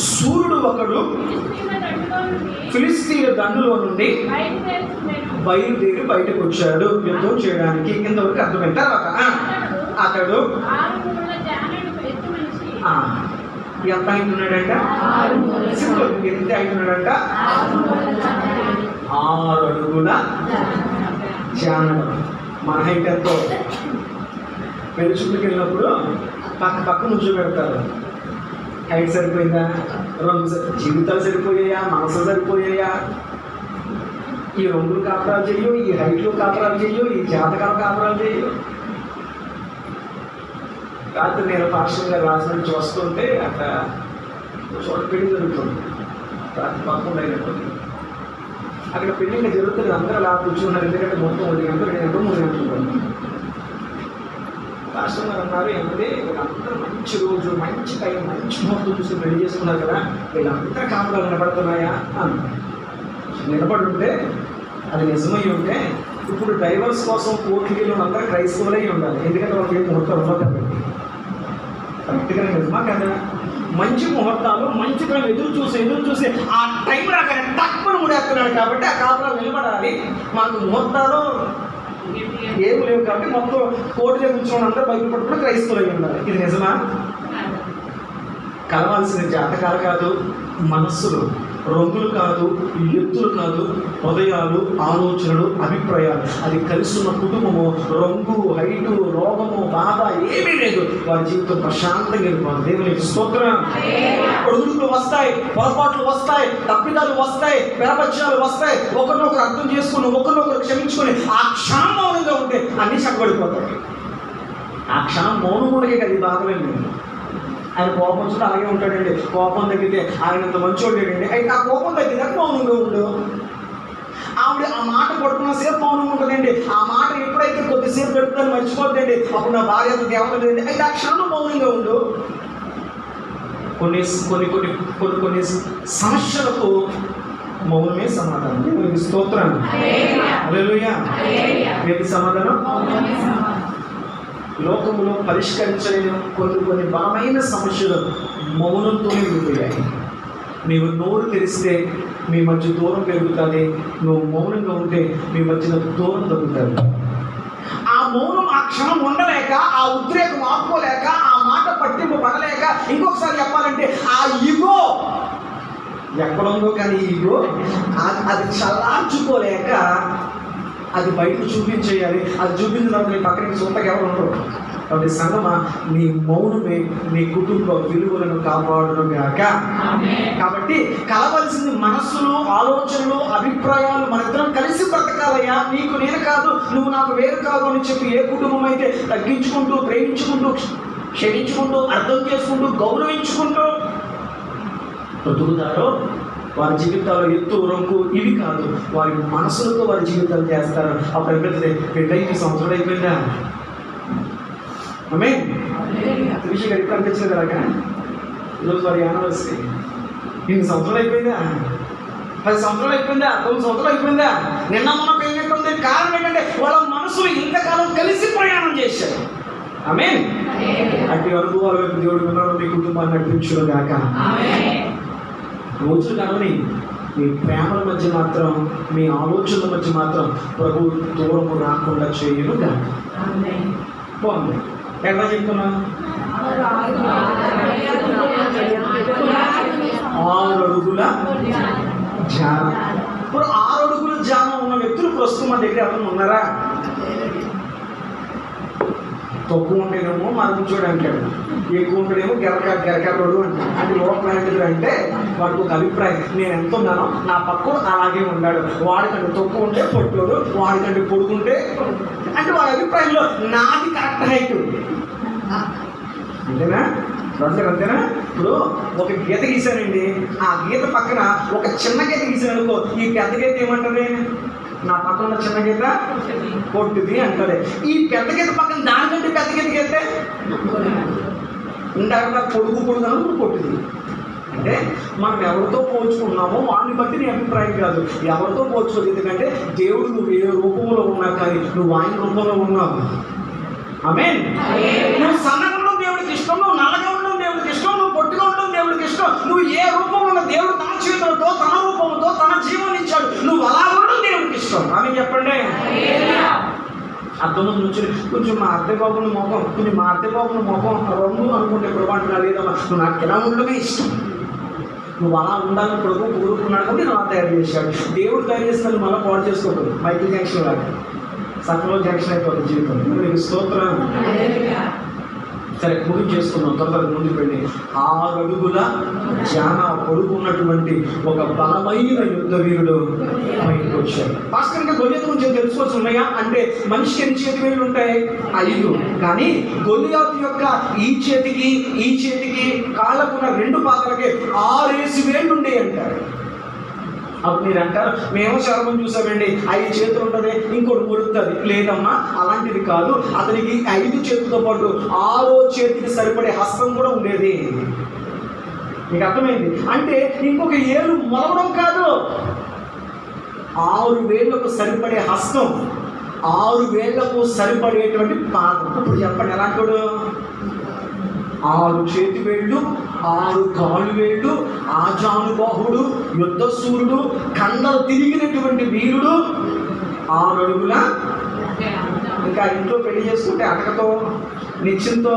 సూర్యుడు ఒకడు ఫిలిష్తీయుల దండులో నుండి బయలుదేరి బయటకు వచ్చాడు యుద్ధం చేయడానికి. ఇంతవరకు అర్థమైన తర్వాత అతడు ఎంత అవుతున్నాడంట? ఎంత అవుతున్నాడంట? 6 అడుగుల జానడు. మన హైట్ ఎంతో? పెళ్లి చూపుకి వెళ్ళినప్పుడు పక్క నుంచో పెడతారు. హైట్ సరిపోయిందా? జీవితాలు సరిపోయాయా? మనసు సరిపోయాయా? ఈ రంగులు కాపురాలు చెయ్యు, ఈ హైట్లు కాపురాలు చెయ్యు, ఈ జాతకాలు కాపురాలు చెయ్యు. రాత్రి నేను పాస్టర్ గారు రాసిన నుంచి వస్తుంటే అక్కడ చోట పెళ్లి జరుగుతుంది. రాత్రి 11 అయినప్పుడు అక్కడ పెళ్లిగా జరుగుతుంది. అందరూ అలా కూర్చున్నారు, ఎందుకంటే మొత్తం 1 గంట 2 గంటలు 3 గంటలు. పాస్టర్ గారు అన్నారు, ఏమంటే వీళ్ళందరూ మంచి రోజు, మంచి టైం, మంచి ముహూర్తం చూసి పెళ్లి చేసుకున్నారు కదా, వీళ్ళందరూ కాపురాలు నిలబడుతున్నాయా అని. నిలబడి ఉంటే అది నిజమై ఉంటే ఇప్పుడు డైవర్స్ కోసం కోర్టులో అందరూ క్రైస్తవులై ఉండాలి. ఎందుకంటే వాళ్ళకి ఏం ముహూర్తం ఉండదు కాబట్టి. కరెక్ట్గా నిజమా కదా? మంచి ముహూర్తాలు, మంచి టైం ఎదురు చూసి ఆ టైం రాగానే తక్కువ ముడేస్తున్నాడు కాబట్టి ఆ కాపురాలు నిలబడాలి. మనకు ముహూర్తాలు ఏమి లేవు కాబట్టి మొత్తం కోర్టులో కూర్చొని అందరూ బయట పట్టుకుని క్రైస్తవులై ఉండాలి. ఇది నిజమా? కలవాల్సిన జాతకాలు కాదు, మనస్సులు, రంగులు కాదు, ఎత్తులు కాదు, హృదయాలు, ఆలోచనలు, అభిప్రాయాలు. అది కలిసి ఉన్న కుటుంబము, రంగు, హైటు, రోగము, బాధ ఏమీ లేదు. వారి జీవితం ప్రశాంతంగా వెళ్ళిపోవాలి. దేవునికి స్తోత్రం. ఒడుగులు వస్తాయి, పొరపాట్లు వస్తాయి, తప్పిదాలు వస్తాయి, పెరపత్యాలు వస్తాయి. ఒకరినొకరు అర్థం చేసుకుని, ఒకరినొకరు క్షమించుకొని ఆ క్షణం మౌనంగా ఉంటే అన్నీ చక్కబడిపోతాయి. ఆ క్షణం మౌనం ఉండగే కదా ఈ బాధలేండి. ఆయన కోపం వచ్చినా అలాగే ఉంటాడండి. కోపం తగ్గితే ఆయన ఇంత మంచోడేడండి. అయితే ఆ కోపం తగ్గినాక మౌనంగా ఉండు. ఆవిడ ఆ మాట పడుకున్న సేపు మౌనంగా ఉంటుందండి. ఆ మాట ఎప్పుడైతే కొద్దిసేపు పెడుతుందని మర్చిపోద్దండి, అప్పుడు నా భార్య అంత దేవతలేదండి. అయితే ఆ క్షణం మౌనంగా ఉండు. కొన్ని సమస్యలకు మౌనమే సమాధానం. దేవునికి స్తోత్రం. హల్లెలూయా. ఏది సమాధానం? లోకములో పరిష్కరించలేని కొన్ని బలమైన సమస్యలు మౌనంతోనే మిగిలిపోయాయి. నీవు నోరు తెరిస్తే మీ మధ్య దూరం పెరుగుతుంది, నువ్వు మౌనంగా ఉంటే మీ మధ్యన దూరం తగ్గుతుంది. ఆ మౌనం క్షణం ఉండలేక, ఆ ఉద్రేకం ఆపుకోలేక, ఆ మాట పట్టింపు పడలేక, ఇంకొకసారి చెప్పాలంటే ఆ ఈగో ఎక్కడుందో కానీ ఈగో అది చల్లార్చుకోలేక అది బయటకు చూపించేయాలి. అది చూపించిన తర్వాత నీ పక్కన సొంతగా ఎవరు ఉండరు. కాబట్టి సంగమా, నీ మౌనమే నీ కుటుంబ విలువలను కాపాడును గాక. కాబట్టి కలవలసింది మనస్సులు, ఆలోచనలు, అభిప్రాయాలు. మన ఇద్దరం కలిసి బ్రతకాలయ్యా, నీకు నేను కాదు, నువ్వు నాకు వేరు కాదు అని చెప్పి ఏ కుటుంబం అయితే తగ్గించుకుంటూ, ప్రేమించుకుంటూ, క్షమించుకుంటూ, అర్థం చేసుకుంటూ, గౌరవించుకుంటూ బ్రతుకుతారో వారి జీవితాల్లో ఎత్తు రంగు ఇవి కాదు, వారి మనసులతో వారి జీవితాలు చేస్తారు. అప్పుడు అయిపోతుంది, పెళ్ళైకి సంవత్సరాలు అయిపోయిందా? ఆమె విషయం ఎప్పుడు అనిపించలేదు అలాగా. ఈరోజు వారి యానివర్సరీ 8 సంవత్సరాలు అయిపోయిందా? 10 సంవత్సరాలు అయిపోయిందా? 9 సంవత్సరాలు అయిపోయిందా? నిన్న మొన్న పెళ్ళినట్టు ఉంది. కారణం ఏంటంటే వాళ్ళ మనసులు ఇంతకాలం కలిసి ప్రయాణం చేశారు. ఆమె అట్టి అనుభవాల వైపు దేవుడు విన్నాడు మీ కుటుంబాన్ని నడిపించును గాక. రోజులు కనవని మీ ప్రేమల మధ్య మాత్రం, మీ ఆలోచనల మధ్య మాత్రం ప్రభు దూరము రాకుండా చేయను గాక. బాగుంది. ఎట్లా చెప్తున్నా? 6 అడుగుల ధ్యానం. ఇప్పుడు 6 అడుగుల ధ్యానం ఉన్న వ్యక్తులు ప్రస్తుతం మన దగ్గర ఎవరైనా ఉన్నారా? తక్కువ ఉంటేనేమో మనం చూడండి అంటాడు, ఎక్కువ ఉంటేనేమో గెరకాడు అంటాడు. అది లోపల అంటే వాడికి ఒక అభిప్రాయం, నేను ఎంత ఉన్నానో నా పక్కడు అలాగే ఉన్నాడు. వాడికంటే తక్కువ ఉంటే పొట్టోడు, వాడికంటే పొడుగుంటే అంటే వాడి అభిప్రాయంలో నాది కరెక్ట్ హైట్. అంతేనా? అంతేనా? ఇప్పుడు ఒక గీత గీసానండి, ఆ గీత పక్కన ఒక చిన్న గీత గీసాను అనుకో, ఈ పెద్ద గీత ఏమంటది? నా పక్కన ఉన్న చిన్న గీత పొట్టిది అంటది. ఈ పెద్ద గీత పక్కన దానికంటే పెద్ద గీత గీతే ఇందాక పొడుగు అన్నప్పుడు పొట్టిది. అంటే మనం ఎవరితో పోల్చుకున్నామో వాడిని బట్టి నీ అభిప్రాయం కాదు, ఎవరితో పోల్చుకోదు. ఎందుకంటే దేవుడు నువ్వు ఏ రూపంలో ఉన్నా కానీ నువ్వు ఆయన రూపంలో ఉన్నావు. ఆమేన్. నువ్వు సన్నగా ఉండడం దేవుడికి ఇష్టం, నువ్వు నల్లగా ఉండడం దేవుడికి ఇష్టం, నువ్వు పొట్టిగా ఉండడం దేవుడికి ఇష్టం. నువ్వు ఏ రూపంలో ఉన్న దేవుడు తన చేతులతో, తన రూపంతో, తన జీవాన్ని ఇచ్చాడు. నువ్వు అలా ఉండడం దేవుడికి ఇష్టం. ఆమె చెప్పండి. అర్థం నుంచి కొంచెం మా అత్తయ్య బాబుని మొఖం, కొంచెం మా అత్తయ్య బాబుని మొఖం రంగు అనుకుంటే ఇప్పుడు అంటున్నా లేదమ్మా, నువ్వు నాకు ఎలా ఉండడమే ఇష్టం, నువ్వు అలా ఉండాలని ప్రభు కోరుకున్నాడు కాబట్టి నువ్వు అలా తయారు చేశాడు. దేవుడు తయారు చేసిన మళ్ళీ పాడు చేసుకోకూడదు. మైకిల్ జంక్షన్ లాగా సగంలో జంక్షన్ అయిపోతుంది జీవితం. నీకు స్తోత్రం. సరే, ముగింపు చేసుకున్నాం. త్వరగా ముందుకు వెళ్ళి 6 అడుగుల ధ్యాన పొడుగున్నటువంటి ఒక బలమైన యుద్ధ వీరుడు బయటకు వచ్చాడు. భాస్కర్ గొలియాతు గురించి తెలుసుకోవచ్చు ఉన్నాయా అంటే, మనిషికి ఎన్ని చేతి వేళ్ళు ఉంటాయి? 5. కానీ గొలియాతు యొక్క ఈ చేతికి కాళ్ళకున్న 2 పాదాలకి 6 వేళ్ళు ఉండేవి అంటారు. అప్పుడు మీరు అంటారు, మేము శర్మం చూసామండి 5 చేతులు ఉంటుంది, ఇంకోటి ముడుతుంది. లేదమ్మా, అలాంటిది కాదు. అతనికి 5 చేతులతో పాటు 6వ చేతికి సరిపడే హస్తం కూడా ఉండేది. మీకు అర్థమైంది? అంటే ఇంకొక ఏలు మొలవడం కాదు, 6 వేళ్లకు సరిపడే హస్తం, 6 వేళ్లకు సరిపడేటువంటి పాదం. ఇప్పుడు చెప్పండి, ఎలాంటి 6 చేతి వేళ్ళు, 6 కాలు వేళ్ళు, ఆజానుబాహుడు, యుద్ధశూరుడు, కండలు తిరిగినటువంటి వీరుడు, 6 అడుగుల. ఇంకా ఇంట్లో పెళ్లి చేసుకుంటే అటకతో, నిత్యంతో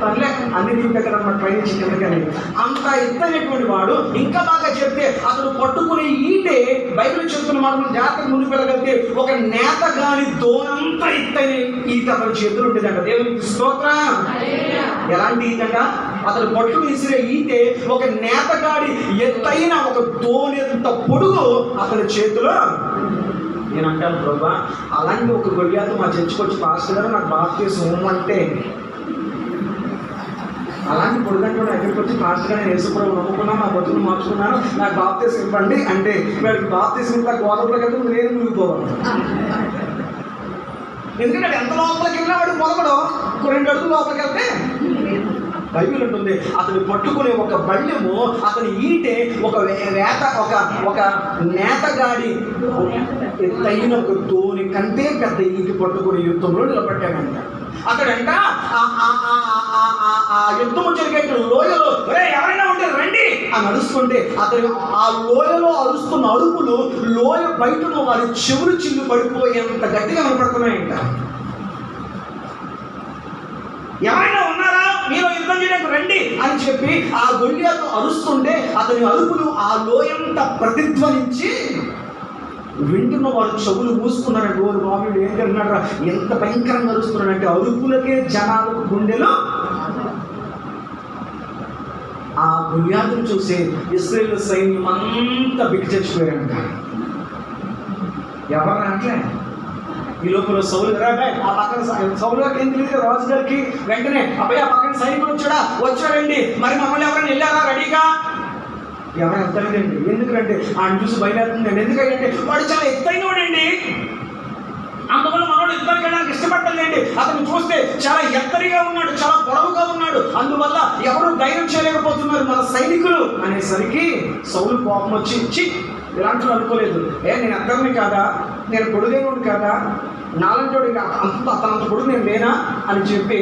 పర్లే అన్ని దింపెక్కడన్నమాట పైనుంచి కిందకని. అంత ఎత్తైనటువంటి వాడు. ఇంకా బాగా చెప్తే అతను పట్టుకునే ఈటే బైబిల్ చెప్తున్న మాట జాగ్రత్తగా ముందుకు వెళ్ళగలిగితే ఒక నేతగాని దోనంత ఎత్తైన ఈట అతని చేతులు ఉండేదంట. దేవునికి స్తోత్రం. ఎలాంటి ఈట? అతను పట్టుకు విసిరే ఈటే ఒక నేతగాడి ఎత్తైన ఒక దోనెంత పొడుగు అతని చేతిలో. నేను అంటాను, ప్రభా అలాంటి ఒక గొలియాతు మా చర్చికి వచ్చి పాస్టర్ గారు నాకు బాప్తిస్మం అంటే, అలాంటి పొడుగంటే దగ్గరికి వచ్చి పాస్టర్ గారు నేను యేసుప్రభువు నమ్ముకున్నాను, నా బతుకును మార్చుకున్నాను, నాకు బాప్తిస్మం ఇవ్వండి అంటే, వాడికి బాప్తిస్మం ఇవ్వక గోదావరిలోకి వెళ్తే నేను మునిగిపోవాలి. ఎందుకంటే ఎంత లోపలికి వెళ్ళినా వాడు మొదలడం 2 అడుగులు లోపలికి వెళ్తే బైబిల్ ఉంటుంది. అతను పట్టుకునే ఒక బళ్ళెము, అతని ఈటే ఒక వేట, ఒక నేతగాడి ఎత్తైన ఒక తోని కంటే పెద్ద ఈటి పట్టుకునే యుద్ధంలో నిలబడ్డాడంట. అతడంట ఆ యుద్ధము జరిగే లోయలో ఎవరైనా ఉంటే రండి అని అరుస్తుంటే, అతను ఆ లోయలో అరుస్తున్న అరుపులు లోయ బయటను వారి చెవులు చిల్లు పడిపోయేంత గట్టిగా వినపడుతున్నాయంట. రండి అని చెప్పి ఆ గొల్లియాతు అరుస్తుంటే అతని అరుపులు ఆ లోయంత ప్రతిధ్వనించి వింటున్న వారు చెవులు మూసుకున్నారంటే ఓరు బాబు ఏం జరిగినాడు, ఎంత భయంకరంగా అరుస్తున్నాడంటే అరుపులకే జనాలకు గుండెలో. ఆ గొల్లియాతును చూసి ఇశ్రాయేలు సైన్యం అంతా బిగి చచ్చిపోయారంట. ఎవరు అంటే ఈ లోపల సౌలు గారు ఆ పక్కన సౌలు గారికి ఏం తెలియదు, రాజు గారికి వెంటనే అబ్బాయి ఆ పక్కన సైనికులు వచ్చాడండి, మరి మమ్మల్ని ఎవరైనా వెళ్ళారా రెడీగా? ఎవరు వెళ్తారండి, ఎందుకంటే ఆయన చూసి బయలుదేరుతుందండి. ఎందుకంటే వాడు చాలా ఎత్తైన వాడండి, అందువల్ల మనోడు యుద్ధానికి వెళ్ళడానికి ఇష్టపడలేండి. అతను చూస్తే చాలా ఎత్తరిగా ఉన్నాడు, చాలా పొడవుగా ఉన్నాడు, అందువల్ల ఎవరు ధైర్యం చేయలేకపోతున్నారు మన సైనికులు అనేసరికి సౌలు కోపం వచ్చి ఇలాంటివి అనుకోలేదు. నేను ఎత్తరిని కాదా, నేను పొడుగైనోడు కాదా, నాలంటోడు అతనంత పొడుగు నేను లేనా అని చెప్పి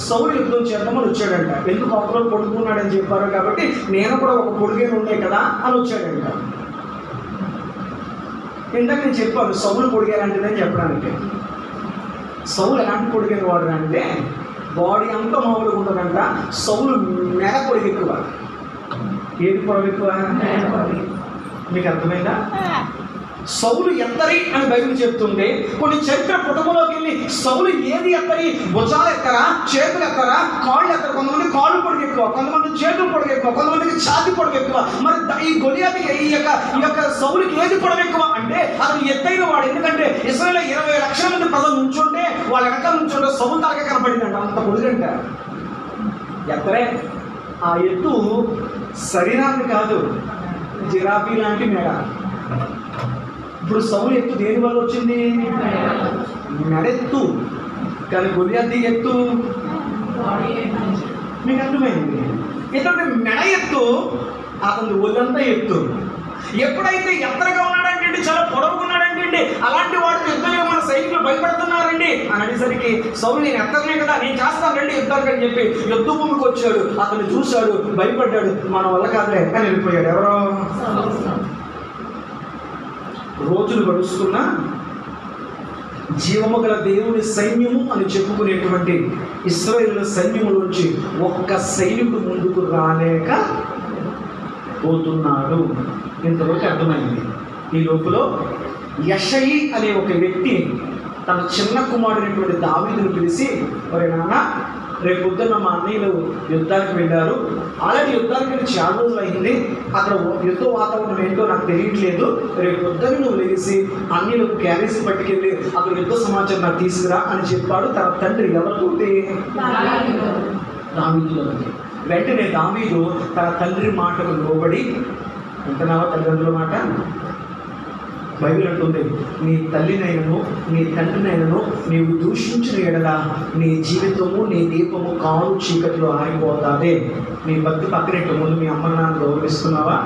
సౌలు యుద్ధం చేద్దామని వచ్చాడంట. ఎందుకు అవతల పొడుగున్నాడని చెప్పారు కాబట్టి నేను కూడా ఒక పొడుగైన ఉండే కదా అని వచ్చాడంట. ఇందాక నేను చెప్పాను సౌలు పొడిగారంటేదని చెప్పడానికి. సౌలు ఎలాంటి పొడిగిన వాడు అంటే బాడీ అంతా మామూలుగా ఉండదంట, సౌలు మెడ పొడిగి ఎక్కువ. ఏది పొడవు ఎక్కువ మీకు అర్థమైందా? సౌలు ఎత్తరి అని బైబిల్ చెప్తుంటే కొన్ని చరిత్ర పుటములోకి వెళ్ళి సౌలు ఏది ఎత్తరి, భుజాలు ఎత్తరా, చేతులు ఎత్తరా, కాళ్ళు ఎత్తరా. కొంతమంది కాళ్ళు పొడుగు ఎక్కువ, కొంతమంది చేతులు పొడుగు ఎక్కువ, కొంతమందికి ఛాతి పొడుగు ఎక్కువ. మరి ఈ గొలియాతుకి ఈ యొక్క సౌలుకి ఏది పొడవు ఎక్కువ అంటే అతను ఎత్తైన వాడు. ఎందుకంటే ఇశ్రాయేలు 20 లక్షల మంది ప్రజలు నుంచుంటే వాళ్ళ వెనకాల నుంచుంటే సౌలు తలకే కనపడిందంట, అంత పొడుగంట. ఎత్తరే ఆ ఎత్తు శరీరాన్ని కాదు, జిరాఫీ లాంటి మేడ. ఇప్పుడు సౌలు ఎత్తు దేని వల్ల వచ్చింది? మెడెత్తు. కానీ గొలియాతు ఎత్తు మీకు అర్థమైంది. ఎందుకంటే మెడ ఎత్తు, అతను ఒళ్ళంతా ఎత్తు. ఎప్పుడైతే ఎత్తరగా ఉన్నాడంటే చాలా పొడవుకున్నాడంటే అలాంటి వాడికి యుద్ధంలో మన సైనికులు భయపడుతున్నారండి అని అనేసరికి సౌలు నేను ఎత్తరనే కదా, నేను చేస్తాను రండి యుద్ధానికి అని చెప్పి యుద్ధ భూమికి వచ్చాడు. అతను చూశాడు, భయపడ్డాడు, మన వల్ల కాదులే అని వెళ్ళిపోయాడు. ఎవరో రోజులు గడుస్తున్నా జీవము గల దేవుని సైన్యము అని చెప్పుకునేటువంటి ఇశ్రాయేలు సైన్యములోంచి ఒక్క సైనికుడు ముందుకు రాలేక పోతున్నాడు. ఇంతవరకు అర్థమైంది. ఈ లోపల యెషయి అనే ఒక వ్యక్తి తన చిన్న కుమారుడైనటువంటి దావీదును పిలిచి, ఒరే నాన్న, రేపు పొద్దున్న మా అన్నయ్యలు యుద్ధానికి వెళ్ళారు, అలాంటి యుద్ధానికి వెళ్ళి చాలా రోజులు అయింది, అక్కడ యుద్ధ వాతావరణం ఏంటో నాకు తెలియట్లేదు, రేపు పొద్దున్న నువ్వు లేచి అన్నయ్యలకు క్యారేజ్ పట్టుకెళ్ళి అక్కడ యుద్ధ సమాచారం నాకు తీసుకురా అని చెప్పాడు తన తండ్రి. ఎవరితోటి? దావీదులో. వెంటనే దావీదు తన తండ్రి మాటకు లోబడి, వింటున్నావా తల్లిదండ్రుల మాట? బైబిల్ అంటుంది, నీ తల్లినైనను నీ తండ్రినైనను నీవు దూషించిన ఎడల నీ జీవితము నీ దీపము కారు చీకటిలో ఆరిపోతాదే. నీ భక్తి పక్కనట్టు ముందు మీ అమ్మ నాన్న గౌరవిస్తున్నావా,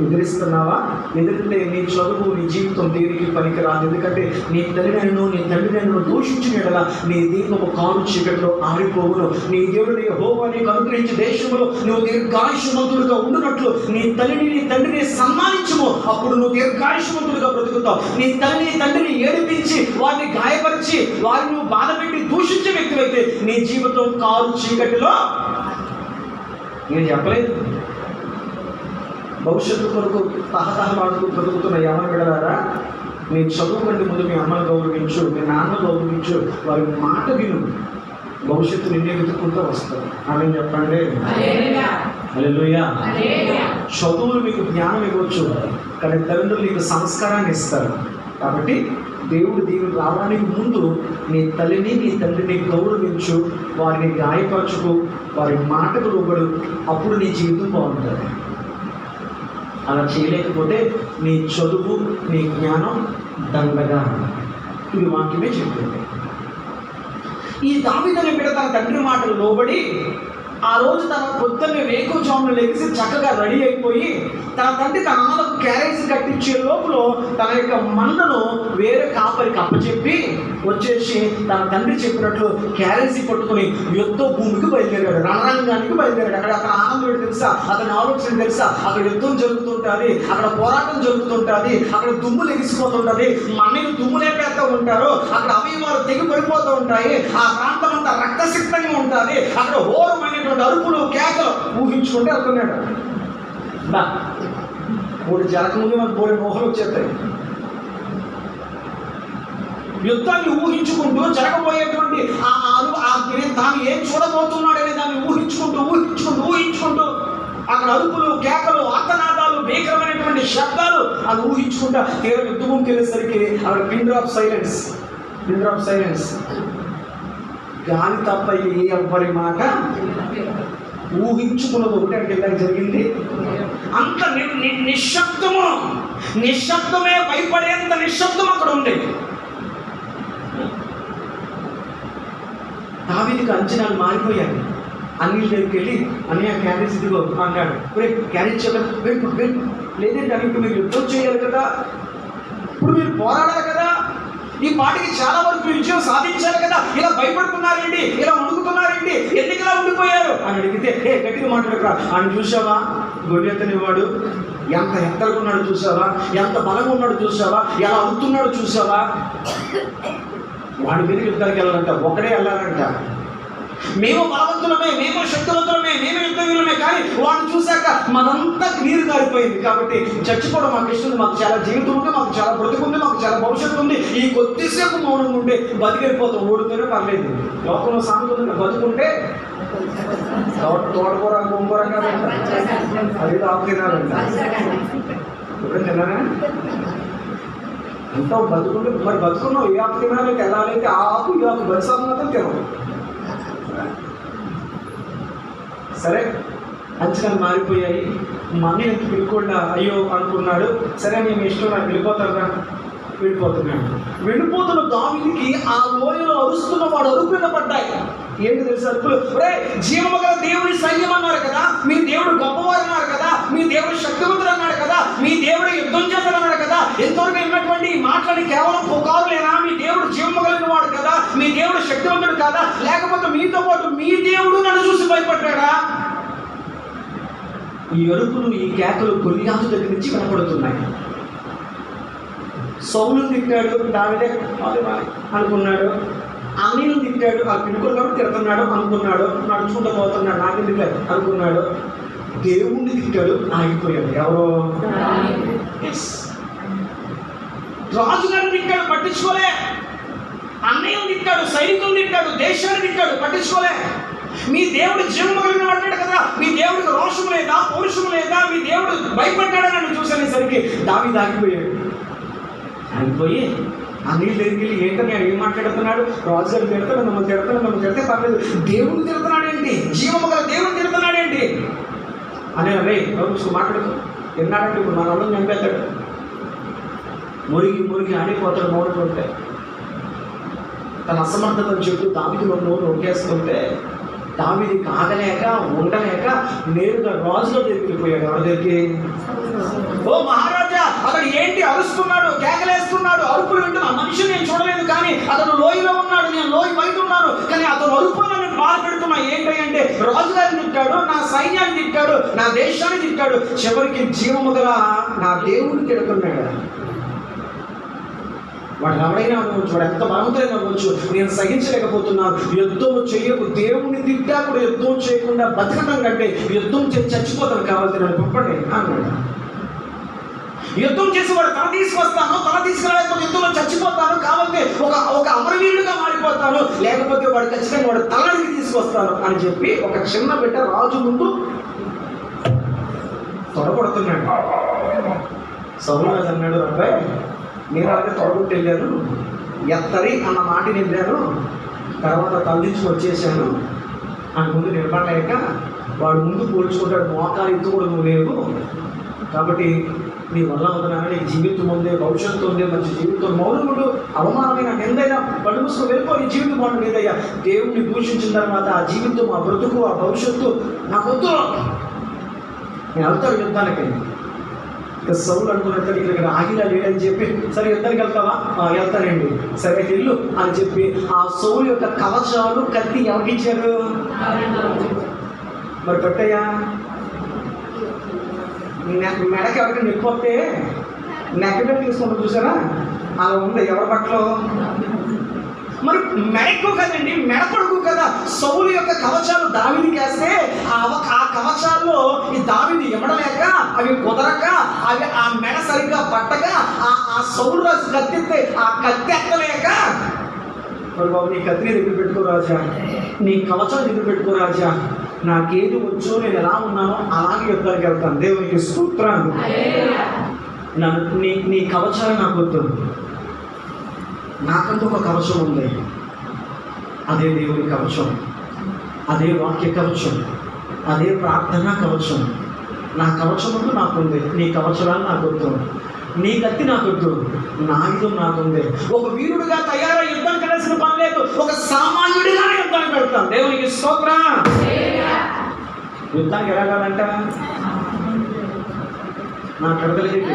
ఎదిరిస్తున్నావా? ఎదిరితే నీ చదువు నీ జీవితం దేనికి పనికిరాదు. ఎందుకంటే నీ తల్లినైనను నీ తండ్రినైనను దూషించిన ఎడల నీ దీపము కారు చీకటిలో ఆరిపోవును. నీ దేవుడు యెహోవా నీకు అనుగ్రహించే దేశంలో నువ్వు దీర్ఘాయుష్మంతుడుగా ఉండునట్లు నీ తల్లిని నీ తండ్రిని సన్మానించుము, అప్పుడు నువ్వు దీర్ఘాయుష్మంతుడుగా బ్రతుకుతావు. నీ తల్లిని తండ్రిని ఏడిపించి వారిని గాయపరిచి వారిని నువ్వు బాధ పెట్టి దూషించే వ్యక్తులైతే నీ జీవితం కారు చీకటిలో. నేను చెప్పలేదు, భవిష్యత్తు కొరకు తహతహలాడుతూ బ్రతుకుతున్న ఎవరు విడలారా, నీ చదువుకంటే ముందు మీ అమ్మను గౌరవించు, మీ నాన్న గౌరవించు, వారి మాట విను, భవిష్యత్తు నిన్నే వెతుక్కుంటూ వస్తారు. ఆమె చెప్పండి. హల్లెలూయా. చదువులు మీకు జ్ఞానం ఇవ్వచ్చు, కానీ తల్లిదండ్రులు నీకు సంస్కారాన్ని ఇస్తారు. కాబట్టి దేవుడు దీనికి రావడానికి ముందు నీ తల్లిని నీ తండ్రిని గౌరవించు, వారిని గాయపరచుకు, వారి మాటకు లోబడు, అప్పుడు నీ జీవితం బాగుంటుంది. అలా చేయలేకపోతే నీ చదువు నీ జ్ఞానం దండగా. ఇది వాక్యమే చెప్తుంది. ఈ దావీదు అనే బిడ్డ తన తండ్రి మాటలు లోబడి ఆ రోజు తన పొద్దున్నే వేకువజామున లెగిసి చక్కగా రెడీ అయిపోయి తన తండ్రి తన అన్నలకు క్యారేజ్ కట్టించే లోపల తన యొక్క మందను వేరే కాపరికి అప్పచెప్పి వచ్చేసి తన తండ్రి చెప్పినట్లు క్యారేజీ పట్టుకుని యుద్ధ భూమికి బయలుదేరాడు, రణరంగానికి బయలుదేరాడు. అక్కడ అతని ఆనందం ఏంటి తెలుసా, అతని ఆలోచన తెలుసా, అక్కడ యుద్ధం జరుగుతుంటుంది, అక్కడ పోరాటం జరుగుతుంటుంది, అక్కడ దుమ్ములు ఎగిసిపోతుంటుంది, మన్నీలు దుమ్ము లేపేస్తూ ఉంటారు, అక్కడ అవయవాలు తెగి పడిపోతూ ఉంటాయి, ఆ ప్రాంతం అంతా రక్తసిక్తంగా ఉంటుంది, అక్కడ ఘోరమైనటువంటి అరుపులు కేకలు ఊహించుకుంటే వెళ్తున్నాడు. మూడు జరగముందు మనకు పోయే మోహలు వచ్చేస్తాయి. యుద్ధాన్ని ఊహించుకుంటూ జరగబోయేటువంటి తాను ఏం చూడబోతున్నాడని దాన్ని ఊహించుకుంటూ అక్కడ అరుపులు కేకలు ఆర్తనాదాలు భీకరమైనటువంటి శబ్దాలు అది ఊహించుకుంటా తీవ్ర యుద్ధంకి వెళ్ళేసరికి అక్కడ పిన్ డ్రాప్ సైలెన్స్ గాలి తప్ప ఎవ్వరి మాట ఊహించుకున్నది ఒకటి అంటే జరిగింది. అంత నిశ్శబ్దమే భయపడేంత నిశ్శబ్దం అక్కడ ఉండేది. దావీదుకి అంచనాలు మారిపోయాయి. అన్నిల దగ్గరికి వెళ్ళి అన్నయ్య క్యారేజ్ ఇదిగో అన్నాడు. క్యారేజ్ చెప్పండి లేదంటే అని ఇప్పుడు మీరు యుద్ధం చేయాలి కదా, ఇప్పుడు మీరు పోరాడాలి కదా, ఈ పాటికి చాలా వరకు విజయం సాధించారు కదా, ఇలా భయపడుతున్నారండి, ఇలా ఉడుకుతున్నారండి, ఎందుకులా ఉండిపోయారు అని అడిగితే గట్టిగా మాట్లాడరా, ఆయన చూసావా గొడ్డెత్తని వాడు ఎంత ఎత్తగా ఉన్నాడు చూసావా, ఎంత బలంగా ఉన్నాడు చూసావా, ఎలా అవుతున్నాడు చూసావా, వాడి మీద యుద్ధానికి వెళ్ళాలంట, ఒకడే వెళ్ళాలంట. మేము బలవంతులమే, మేము శక్తివంతులమే, మేము యుద్ధవీరులమే, కానీ వాడిని చూశాక మనంతా నీరు కారిపోయింది. కాబట్టి చచ్చిపోవడం మాకు ఇష్టం, మాకు చాలా జీవితం ఉంది, మాకు చాలా బ్రతుకుంది, మాకు చాలా భవిష్యత్తు ఉంది, ఈ కొద్దిసేపు మౌనంగా ఉంటే బతికెళ్ళిపోతాం, ఓడితేనే పర్లేదు. లోకంలో సాగుతుంది బతుకుంటే తోటకూర గోంగూర కాదంట, అది ఆకు తినాలంట. ఇప్పుడు తిన్నానే అంతా బతుకుంటే మరి బతుకున్నావు, ఏ ఆకు తినాలి వెళ్ళాలైతే ఆ ఆకు ఈ ఆకు బతిసాకు మాత్రం తినవు. సరే అంచనాలు మారిపోయాయి. మా అన్న ఎంత పిలుకోండా అయ్యో అనుకున్నాడు. సరే మేము ఇష్టం నాకు వెళ్ళిపోతున్న దావీదుకి ఆ లోయలో అరుస్తున్న వాడు అరుపున పడ్డాయి. ఏంటి తెలుసు అరుపులు? జీవము గల దేవుడి సైన్యం అన్నారు కదా, మీ దేవుడు గొప్పవారు అన్నారు కదా, మీ దేవుడు శక్తివంతుడు అన్నాడు కదా, మీ దేవుడు యుద్ధం చేస్తాడు అన్నాడు కదా, ఎంతవరకు విన్నటువంటి మాట్లాడి కేవలం పుకారులేనా? మీ దేవుడు జీవము కలిగిన వాడు కదా, మీ దేవుడు శక్తివంతుడు కదా, లేకపోతే మీతో పాటు మీ దేవుడు నన్ను చూసి భయపడ్డాడా? ఈ అరుపులు ఈ కేకలు గొల్లియాతు దగ్గర నుంచి కనపడుతున్నాయి. సౌలును తిట్టాడు దావీదే అనుకున్నాడు, అన్నీను తిట్టాడు ఆ పిలుకుల్లో తిడుతున్నాడు అనుకున్నాడు, నడుచుకుంటూ పోతున్నాడు నాకెందుకు అనుకున్నాడు, దేవుణ్ణి తిట్టాడు ఆగిపోయాడు. ఎవరో రాజుగారిని తిట్టాడు పట్టించుకోలే, అన్నయ్యను తిట్టాడు, సైనికులను తిట్టాడు, దేశాన్ని తిట్టాడు పట్టించుకోలే. మీ దేవుడు జీవము కలిగిన వాడు కదా, మీ దేవుడికి రోషం లేదా, పౌరుషం లేదా, మీ దేవుడు భయపడ్డాడని నన్ను చూసేసరికి దావీదు ఆగిపోయాడు. ఆగిపోయి ఆ నీళ్ళు దగ్గరికి ఏంటని ఏం మాట్లాడుతున్నాడు, రాజుగారు తిడతాడు, నన్ను తిడితే పర్లేదు, దేవుడు తిడుతున్నాడు ఏంటి, జీవము గల దేవుడు తిడుతున్నాడు ఏంటి అని మాట్లాడుతూ ఎన్నాడంటే ఇప్పుడు మన వాళ్ళు చంపేస్తాడు, మురిగి ఆడిపోతాడు. మౌనం ఉంటే తన అసమర్థతను చెప్తూ దావీదు నోరు నొక్కేస్తుంటే దావీదు కాగలేక ఉండలేక నేరుగా రాజులో వెళ్ళిపోయాడు. ఎవరి దగ్గరికి? ఓ మహారాజా, అతడు ఏంటి అరుస్తున్నాడు, కేకలేస్తున్నాడు, అరుపులు వింటున్నా మనిషిని నేను చూడలేదు, కానీ అతను లోయలో ఉన్నాడు, నేను లోయ బయట ఉన్నాను, కానీ అతను అరుపులు నేను బాధ పెడుతున్నా. ఏంటి అంటే రాజుగారిని తిట్టాడు, నా సైన్యాన్ని తిట్టాడు, నా దేశాన్ని తిట్టాడు, చివరికి జీవము గల నా దేవుడిని తిడుతున్నాడు. వాడు ఎవడైనా అనుకోవచ్చు, వాడు ఎంత బలవంతుడైనా అవ్వచ్చు, నేను సహించలేకపోతున్నాను, యుద్ధం చేయకు, దేవుణ్ణి తిట్టా కూడా యుద్ధం చేయకుండా బతకడం కంటే యుద్ధం చేసి చచ్చిపోతాను కావాలి నన్ను పంపండి అన్నాడు. యుద్ధం చేసి వాడు తల తీసుకురాలేకపోతే యుద్ధంలో చచ్చిపోతాను, కావాలంటే ఒక అమరవీరుడుగా మారిపోతాను, లేకపోతే వాడు ఖచ్చితంగా వాడు తలకి తీసుకొస్తాను అని చెప్పి ఒక చిన్న బిడ్డ రాజు ముందు తొడగొడుతున్నాడు. సౌలురాజు అన్నాడు, అబ్బాయి నేను అలాగే తొడగొట్టి వెళ్ళాను, ఎత్తరి అన్న మాట వెళ్ళాను, తర్వాత తల్లించి వచ్చేసాను అని ముందు నిలబడలేక వాడు ముందు పోల్చుకుంటాడు, మోకాలు ఎత్తుకోవడం నువ్వు లేవు, కాబట్టి నీ వల్ల అవుతున్నాను, నీకు జీవితం ఉంది, భవిష్యత్తు ఉంది, మంచి జీవితం, మౌనముడు అవమానమైన నిందైనా పళ్ళు మూసుకొని వెళ్ళిపో, నీ జీవితం బాగుంటుంది లేదయ్యా. దేవుడిని దూషించిన తర్వాత ఆ జీవితం, ఆ బ్రతుకు, ఆ భవిష్యత్తు నాకు వద్దు, నేను వెళ్తాను యుద్ధానికి. సౌలు అనుకున్నట్టు ఇక్కడ ఆగిలా లేడని చెప్పి, సరే యుద్ధానికి వెళ్తావా? వెళ్తానండి. సరే వెళ్ళు అని చెప్పి ఆ సౌలు యొక్క కవచాలు కత్తి ఎవరికి ఇచ్చారు? మరి పెట్టయ్యా మెడకి ఎవరికి నెక్కొస్తే నెక్కగా తీసుకుంటాం చూసారా, అలా ఉంది ఎవరి బట్టలో. మరి మెడకు కదండి, మెడ కొడుకు కదా. సౌలు యొక్క కవచాలు దావీదుకి వేస్తే ఆ కవచాల్లో ఈ దావీదు ఇవ్వడలేక, అవి కుదరక, అవి ఆ మెడ సరిగ్గా పట్టగా ఆ సౌలు రాజు కత్తిస్తే ఆ కత్తి ఎక్కలేక, మరి బాబు నీ కత్తిని దగ్గర పెట్టుకో రాజా, నీ కవచాన్ని దగ్గర పెట్టుకో రాజా, నాకేది వచ్చో నేను ఎలా ఉన్నానో అలాగే యుద్ధానికి వెళ్తాను. దేవునికి స్తోత్రం. నీ కవచాలు నాకు వద్దు, నాకంటూ ఒక కవచం ఉంది. అదే దేవుని కవచం, అదే వాక్య కవచం, అదే ప్రార్థనా కవచం. నా కవచం అంటూ నాకుంది, నీ కవచాలు నాకు వద్దు, నీ కత్తి నాకు వద్దు, నా యుద్ధం నాకుంది. ఒక వీరుడిగా తయారై యుద్ధం కలిసిన పని లేదు, ఒక సామాన్యుడిగా యుద్ధానికి పెడతాను. దేవునికి స్తోత్రం. యుద్ధానికి ఎలాగాలంట నా కడగలిగేది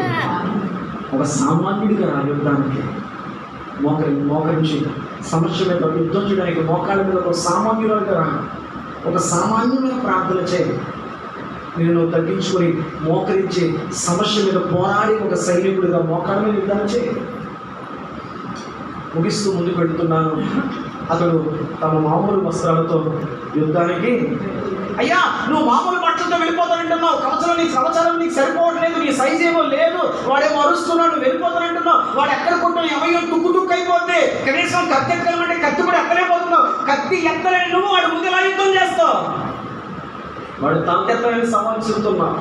ఒక సామాన్యుడిగా రా యుద్ధానికి. మోకరించి సమస్య మీద యుద్ధం చేయడానికి మోకాళ్ళ మీద ఒక సామాన్యుడిగా రా, ఒక సామాన్యమైన ప్రార్థన చేయి. నేను తగ్గించుకొని మోకరించి సమస్య మీద పోరాడి ఒక సైనికుడిగా మోకాళ్ళ మీద యుద్ధాన్ని చేయి. ముగిస్తూ ముందుకు పెడుతున్నాను. అతడు తమ మామూలు వస్త్రాలతో యుద్ధానికి, అయ్యా నువ్వు మామూలు బట్టలతో వెళ్ళిపోతానంటున్నావు, కవచాలం నీకు సరిపోవట్లేదు, నీ సైజ్ ఏమో లేదు, వాడేమో అరుస్తున్నాడు, వెళ్ళిపోతానంటున్నావు, వాడు ఎక్కడ కొట్టావు, ఎవయో తుక్కు అయిపోతే కనీసం కత్తి ఎక్కలేమంటే కత్తి కూడా ఎక్కలేకపోతున్నావు, కత్తి ఎక్కలేని నువ్వు వాడు ముందు ఎలా యుద్ధం చేస్తావు? వాడు తంతెత్తలని సవాలు చెబుతున్నావు.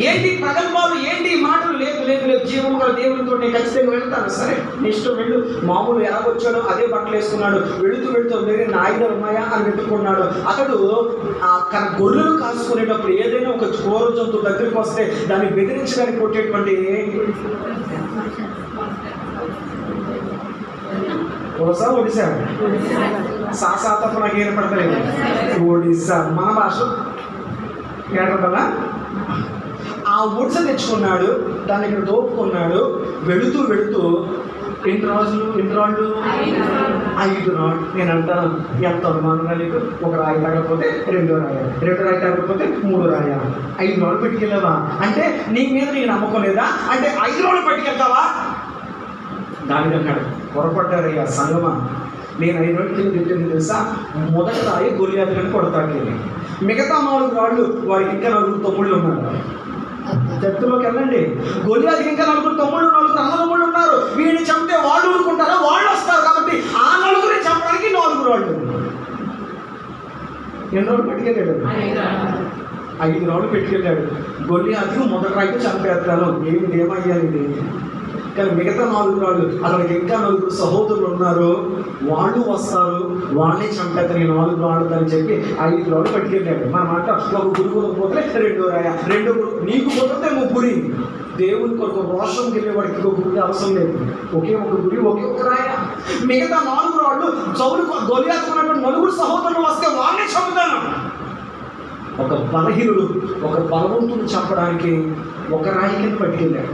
ఏంటి ప్రగల్భాలు, ఏంటి మాటలు? లేదు జీవం గల దేవుడితో నేను ఖచ్చితంగా వెళ్తాను. సరే నీ ఇష్టం వెళ్ళు. మామూలు ఎలాగొచ్చాడో అదే బట్టలు వేసుకున్నాడు. వెళుతూ వేరే నాయుడు ఉన్నాయా అని వెతుక్కున్నాడు. అతడు తన గొర్రెలు కాసుకునేటప్పుడు ఏదైనా ఒక క్రూర జంతువు దగ్గరికి వస్తే దాన్ని బెదిరించడానికి కొట్టేటువంటి ఒడిశా సాసా తప్ప నాకు ఏం పడతలేదు. ఒడిశా మన భాష ఏడదా. ఆ ఒడిస తెచ్చుకున్నాడు, దాన్ని ఇక్కడ దోపుకున్నాడు. వెళుతూ ఎన్ని రాళ్ళు? 5 రాళ్ళు. నేను అంటాను, ఎంత అనుమానంగా నీకు? ఒక రాయి తగ్గకపోతే 2 రాయాలి, 2 రాయి తగ్గకపోతే 3 రాయాలి. 5 రాళ్ళు పెట్టుకెళ్ళావా అంటే నీ మీద నీకు నమ్మకం లేదా? అంటే 5 రాళ్ళు పెట్టుకెళ్తావా? దాని అన్నాడు, పొరపడ్డారయ్యా సంగమా, నేను 5 రోజుల కింద తిట్టింది తెలుసా? మొదటి రాయి గొలియాతులను కొడతాకి, మిగతా 4 రాళ్ళు వాడికి ఇంకా 4 తమ్ముళ్ళు ఉన్నారు. చర్చలోకి వెళ్ళండి. గొలియాతుకి ఇంకా 4 తమ్ముళ్ళు, 4 అన్నదమ్ముళ్ళు ఉన్నారు. వీడిని చంపితే వాళ్ళు ఊరుకుంటారా? వాళ్ళు వస్తారు కాబట్టి ఆ 4 చంపడానికి 4 రాళ్ళు. ఎన్ని రోజులు పెట్టుకెళ్ళాడు? 5 రాళ్ళు పెట్టుకెళ్ళాడు. గొలియాతుకు మొదటి రాయితో చంపేస్తాను. ఏమయ్యాలి ఇది? కానీ మిగతా 4 రాళ్ళు, అతనికి ఇంకా 4 సహోదరులు ఉన్నారు, వాళ్ళు వస్తారు, వాళ్ళే చంపేస్తారు. 4 రాళ్ళు అని చెప్పి 5 రాళ్ళు పట్టుకెళ్ళాడు. మన మాట ఒక గురి కుదరకపోతే 2 రాయ, 2 నీకు కుదిరితే 3 గురి. దేవుని కొరకు రోషంకి వెళ్ళేవాడికి ఒక గురి అవసరం లేదు. ఒకే ఒక గురి, ఒకే ఒక రాయ. మిగతా 4 రాళ్ళు సౌలు గొలియాతుకున్నటువంటి 4 సహోదరులు వస్తే వాళ్ళే చంపుతాను. ఒక బలహీనుడు ఒక బలవంతుని చంపడానికి ఒక రాయి కింద పట్టుకెళ్ళాడు.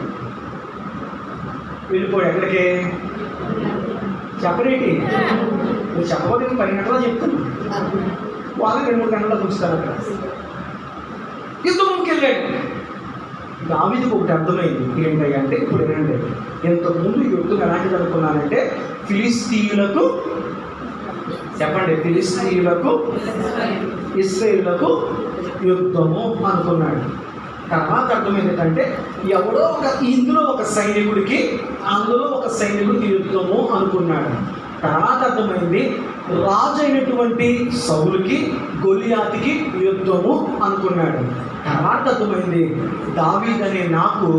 వెళ్ళిపోయి ఎక్కడికి చెప్పరేంటి? నువ్వు చెప్పబోతే 10 గంటలా చెప్తాను, వాళ్ళని 2-3 గంటలా చూస్తాను. అక్కడ యుద్ధం ముందుకెళ్ళాడు. దావీదుకు ఒకటి అర్థమైంది ఏంటంటే, ఇప్పుడు ఏంటంటే ఇంతకుముందు యుద్ధం ఎలాంటిది అనుకున్నానంటే, ఫిలిస్తీయులకు చెప్పండి, ఫిలిస్తీయులకు ఇశ్రాయేలులకు యుద్ధము అనుకున్నాడు. తర్వాత అర్థం ఏంటంటే, ఎవడో ఇందులో ఒక సైనికుడికి అందులో ఒక సైనికుడికి యుద్ధము అనుకున్నాడు. తర్వాత అర్థమైంది, రాజు అయినటువంటి సౌలుకి గొలియాతుకి యుద్ధము అనుకున్నాడు. తర్వాత అర్థమైంది, దావీదు అనే నాకు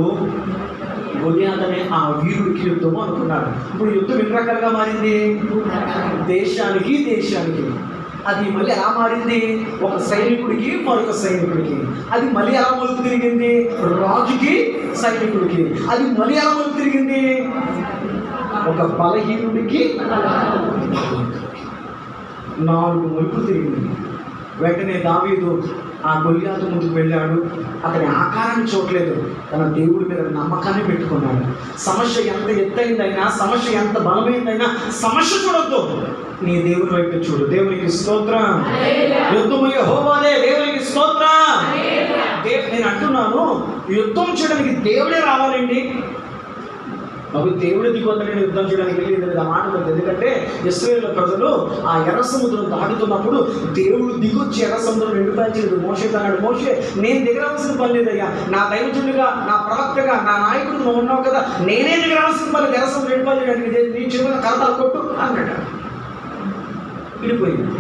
గొలియాతు అనే ఆ వీరుడికి యుద్ధము అనుకున్నాడు. ఇప్పుడు యుద్ధం ఎన్ని రకాలుగా మారింది? దేశానికి అది మళ్ళీ ఎలా మారింది? ఒక సైనికుడికి మరొక సైనికుడికి. అది మళ్ళీ ఎలా మలుపు తిరిగింది? రాజుకి సైనికుడికి. అది మళ్ళీ ఎలా మలుపు తిరిగింది? ఒక బలహీనుడికి 4 మలుపులు తిరిగింది. వెంటనే దావీదు ఆ గొల్లియాతు ముందుకు వెళ్ళాడు. అతని ఆకారాన్ని చూడలేదు, తన దేవుడి మీద నమ్మకాన్ని పెట్టుకున్నాడు. సమస్య ఎంత ఎత్తైందైనా, సమస్య ఎంత బలమైందైనా సమస్య చూడొద్దు, నీ దేవుని వైపు చూడు. దేవునికి స్తోత్రం. యుద్ధము యెహోవాదే. దేవునికి స్తోత్రం. నేను అంటున్నాను, యుద్ధం చేయడానికి దేవుడే రావాలండి. అవి దేవుడి దిగొద్దని యుద్ధం చేయడానికి వెళ్ళేది మాట ఉంది. ఎందుకంటే ఇశ్రాయేలు ప్రజలు ఆ ఎర్ర సముద్రం దాటుతున్నప్పుడు దేవుడు దిగొచ్చి ఎర్ర సముద్రం నిండిపాల్చేది. మోషే అన్నాడు, మోషే నేను దిగరాల్సిన పని లేదయ్యా, నా దైవజనుడిగా, నా ప్రవక్తగా, నా నాయకుడు నువ్వు ఉన్నావు కదా, నేనే దిగరాల్సిన పని, ఎర్ర సముద్రం నిండిపాల్చేయడానికి నీ చిన్న కరతాలు కొట్టు అన్నాడు. విడిపోయింది.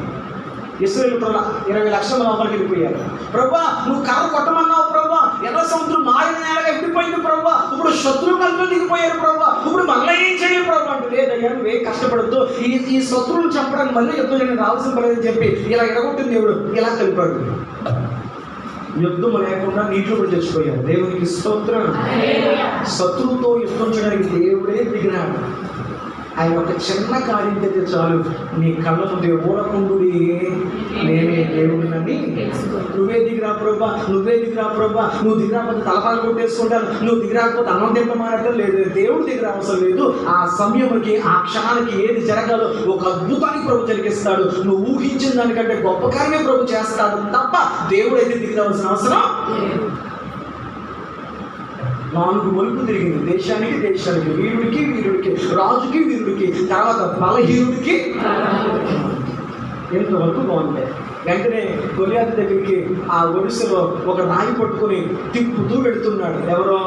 ఇశ్రాయేలు ప్రజలు 20 లక్షల లోపలికి వెళ్ళిపోయారు. ప్రభా నువ్వు కర్ర కొట్టమన్నావు ప్రభా, ఎర్ర సముద్రం మారిన నేలగా ఎండిపోయింది ప్రభా, ఇప్పుడు శత్రువు కళ్ళు దిగిపోయారు ప్రభా, ఇప్పుడు మళ్ళీ ఏం చేయాలి ప్రభా అంటే, లేదయ్యా నువ్వే కష్టపడద్దు, ఈ శత్రువుని చంపడానికి మళ్ళీ యుద్ధం నేను రావాల్సిన పడదని చెప్పి ఇలా ఎడగొట్టింది దేవుడు, ఇలా కలిపాడు. యుద్ధం లేకుండా నీటిలో కూడా చచ్చిపోయారు. దేవునికి స్తోత్రం. శత్రువుతో యుద్ధం చేయడానికి దేవుడే దిగినాడు. ఆయన ఒక చిన్న కార్యం చేస్తే చాలు, నీ కళ్ళ ముందే ఊరకుండు నేనే దేవుడినని, నువ్వే దిగిరా ప్రభా, నువ్వే దిగిరా ప్రభా, నువ్వు దిగిరాకపోతే తలపాలు కొట్టేసుకుంటాను, నువ్వు దిగిరాకపోతే అన్నం తింటమానటం లేదు. దేవుడు దిగిర అవసరం లేదు. ఆ సమయంకి, ఆ క్షణానికి ఏది జరగాలో ఒక అద్భుతాన్ని ప్రభు జరిగిస్తాడు. నువ్వు ఊహించిన దానికంటే గొప్ప కార్యమే ప్రభు చేస్తాడు తప్ప దేవుడు అయితే దిగిరాల్సిన అవసరం. 4 మలుపు తిరిగింది, దేశానికి, వీరుడికి, రాజుకి, వీరుడికి, తర్వాత బలహీనుడికి. ఎంతవరకు బాగుంటాయి. వెంటనే గొలియాతు దగ్గరికి ఆ ఒడిసెలో ఒక రాయి పట్టుకొని తిప్పుతూ వెళుతున్నాడు. ఎవరో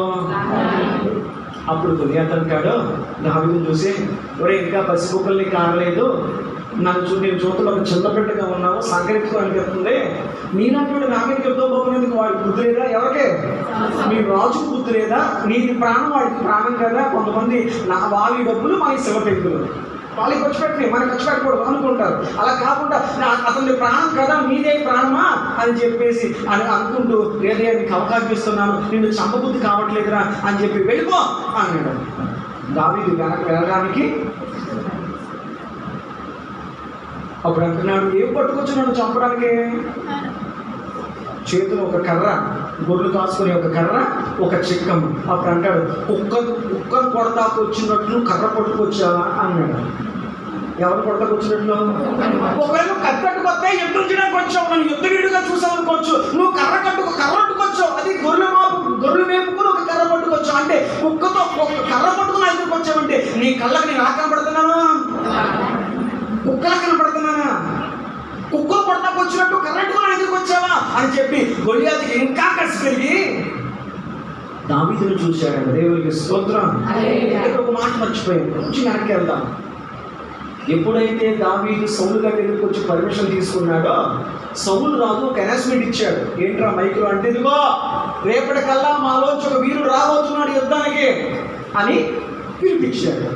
అప్పుడు గొలియాతు అంటాడు దావీదుని చూసి, ఒరే ఇంకా పసిబుక్కల్ని కారలేదు, నేను చూతులు ఒక చిన్న బిడ్డగా ఉన్నావు, సంకరిస్తూ అనిపిస్తుంది, నీనాటి నా మీద యుద్ధం పోకునేందుకు వాడికి బుద్ధి లేదా? ఎవరికే? మీ రాజుకు బుద్ధి లేదా? నీది ప్రాణం వాడికి ప్రాణం కదా. కొంతమంది వాళ్ళ డబ్బులు మనకి శివ పెంకులు, వాళ్ళకి ఖర్చు పెట్టినాయి మనకి ఖర్చు పెట్టకూడదు అనుకుంటారు. అలా కాకుండా అతని ప్రాణం కదా, మీదే ప్రాణమా అని చెప్పేసి అనుకుంటూ, లేదే నీకు అవకాశం ఇస్తున్నాను, నిన్ను చంపబుద్ధి కావట్లేదురా అని చెప్పి వెళ్ళిపో అన్నాడు. దావీదు వెనక వెళ్ళడానికి అప్పుడు అంటున్నాడు, ఏం పట్టుకొచ్చున్నాడు చంపడానికి? చేతిలో ఒక కర్ర, గొర్రెలు కాసుకునే ఒక కర్ర, ఒక చిక్కము. అప్పుడు అంటాడు, కుక్కను కొడతాకు వచ్చినట్లు కర్ర పట్టుకొచ్చావా అన్నాడు. ఎవరు కొడతాకు వచ్చినట్లు? ఒకవేళ నువ్వు కర్ర కట్టుకొస్తే యుద్ధం చేయడానికి వచ్చావు, నన్ను యుద్ధవీడుగా చూసావు అనుకోవచ్చు. నువ్వు కర్ర పట్టుకొచ్చావు, అది గొర్రెలు మేపుకుని ఒక కర్ర పట్టుకొచ్చావు అంటే, కుక్కతో కర్ర పట్టుకుని ఎదురుకు వచ్చావంటే నీ కళ్ళకి నేను ఆకలి పడుతున్నాను, కుక్కలా కనపడుతున్నానా? కుక్కలు కొడతాకు వచ్చినట్టు కరెక్ట్గా ఎదురుకు వచ్చావా అని చెప్పి గొలియాతుకి ఇంకా కసి పెరిగి దావీదును చూశాడు. దేవునికి స్తోత్రం. ఒక మాట మర్చిపోయాం, కొంచెం వెనక్కి వెళ్దాం. ఎప్పుడైతే దావీదు సౌలు గారి దగ్గరికి వచ్చి పర్మిషన్ తీసుకున్నాడో, సౌలు రాజు ఒక అనౌన్స్మెంట్ ఇచ్చాడు. ఏంట్రా మైకులో అంటే, ఇదిగో రేపటికల్లా మాలోంచి ఒక వీరుడు రాబోతున్నాడు యుద్ధానికి అని పిలిపించాడు.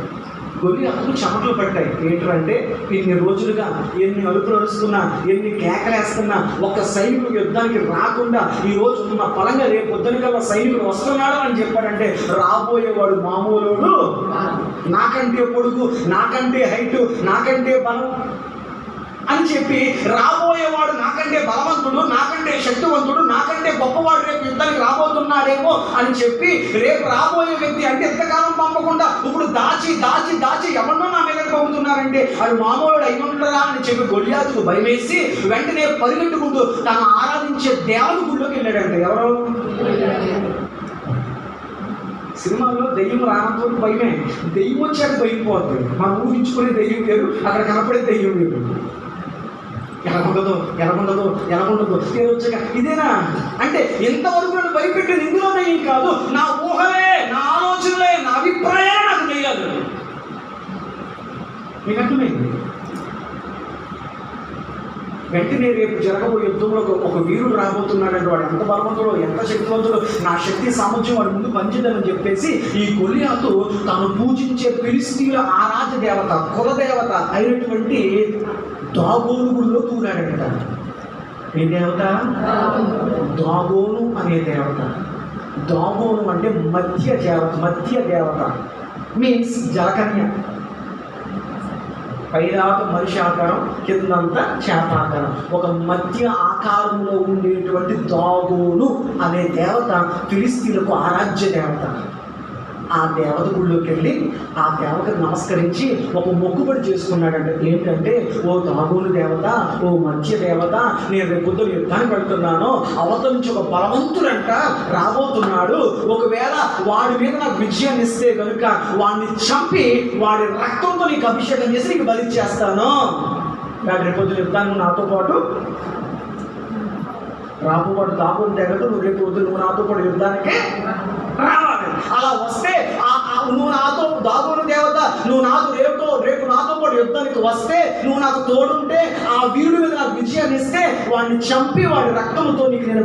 గొలియాతుకు చెమటలు పట్టాయి. ఏంటంటే ఇన్ని రోజులుగా ఎన్ని అలుపులు అరుస్తున్నా, ఎన్ని కేకలేస్తున్నా ఒక సైనికుడు యుద్ధానికి రాకుండా ఈ రోజు ఉన్న పలంగా రేపు పొద్దునకల్లా సైనికుడు వస్తున్నాడు అని చెప్పాడంటే, రాబోయేవాడు మామూలుడు, నాకంటే పొడుగు, నాకంటే హైటు, నాకంటే బలం అని చెప్పి, రాబోయేవాడు నాకంటే బలవంతుడు, నాకంటే శక్తివంతుడు, నాకంటే గొప్పవాడు రేపు యుద్ధానికి రాబోతున్నాడేమో అని చెప్పి, రేపు రాబోయే వ్యక్తి అంటే ఎంతకాలం పంపకుండా ఇప్పుడు దాచి ఎవరినో నా మీద పంపుతున్నారంటే అది మామూలు అయిమంటారా అని చెప్పి గొలియాతుకు భయమేసి వెంటనే పరిగెట్టుకుంటూ తను ఆరాధించే దేవుడి గుడిలోకి వెళ్ళాడంటే. ఎవరు? సినిమాల్లో దెయ్యం రానంతో భయమే, దెయ్యం వచ్చాక భయం పోతుంది. మనం ఊహించుకునే దెయ్యం వేరు, అక్కడ కనపడే దెయ్యం వేరు. ఎలా ఉండదు వచ్చాక ఇదేనా అంటే, ఎంతవరకు నన్ను భయపెట్టేది ఇందులోనే ఏం కాదు, నా ఊహలే, నా ఆలోచనలే, నా అభిప్రాయాలే నాకు తెలియదు. మీకు అర్థమైంది? వెంటనే రేపు జరగబోయే యుద్ధంలో ఒక వీరుడు రాబోతున్నాడంటే వాడు ఎంత బలవంతుడో, ఎంత శక్తివంతుడో, నా శక్తి సామర్థ్యం వాడి ముందు పంచిందని చెప్పేసి ఈ గొలియాతు తాను పూజించే ఫిలిష్తీయుల ఆరాధ్య దేవత, కులదేవత అయినటువంటి దాగోను గుడిలో దూరాడంట. ఏ దేవత? దాగోను అనే దేవత. దాగోను అంటే మధ్య దేవత మీన్స్ జలకన్య. పైదాకా మనిషి ఆకారం, కిందంతా చేప ఆకారం, ఒక మధ్య ఆకారంలో ఉండేటువంటి దాగోను అనే దేవత ఫిలిస్తీన్లకు ఆరాధ్య దేవత. ఆ దేవత గుళ్ళోకి వెళ్ళి ఆ దేవతకు నమస్కరించి ఒక మొక్కుబడి చేసుకున్నాడంట. ఏంటంటే, ఓ దాగోను దేవత, ఓ మధ్య దేవత, నేను రేపు పొద్దున యుద్ధానికి వెళ్తున్నాను, అవతల నుంచి ఒక బలవంతుడంట రాబోతున్నాడు, ఒకవేళ వాడి మీద నాకు విజయాన్ని ఇస్తే కనుక వాడిని చంపి వాడి రక్తంతో నీకు అభిషేకం చేసి నీకు బలి చేస్తాను. రేపు పొద్దున యుద్ధానికి నాతో పాటు రాబోపాటు దాగోను దేవత, నువ్వు రేపు పొద్దున నువ్వు నాతో పాటు యుద్ధానికి రావాలి. అలా వస్తే నువ్వు నాతో, దాగోను దేవత, నువ్వు నాకు రేపు నాతో పాటు యుద్ధానికి వస్తే, నువ్వు నాకు తోడుంటే, ఆ వీరుడి మీద నాకు విజయాన్ని ఇస్తే వాడిని చంపి వాడి రక్తంతో నీకు నేను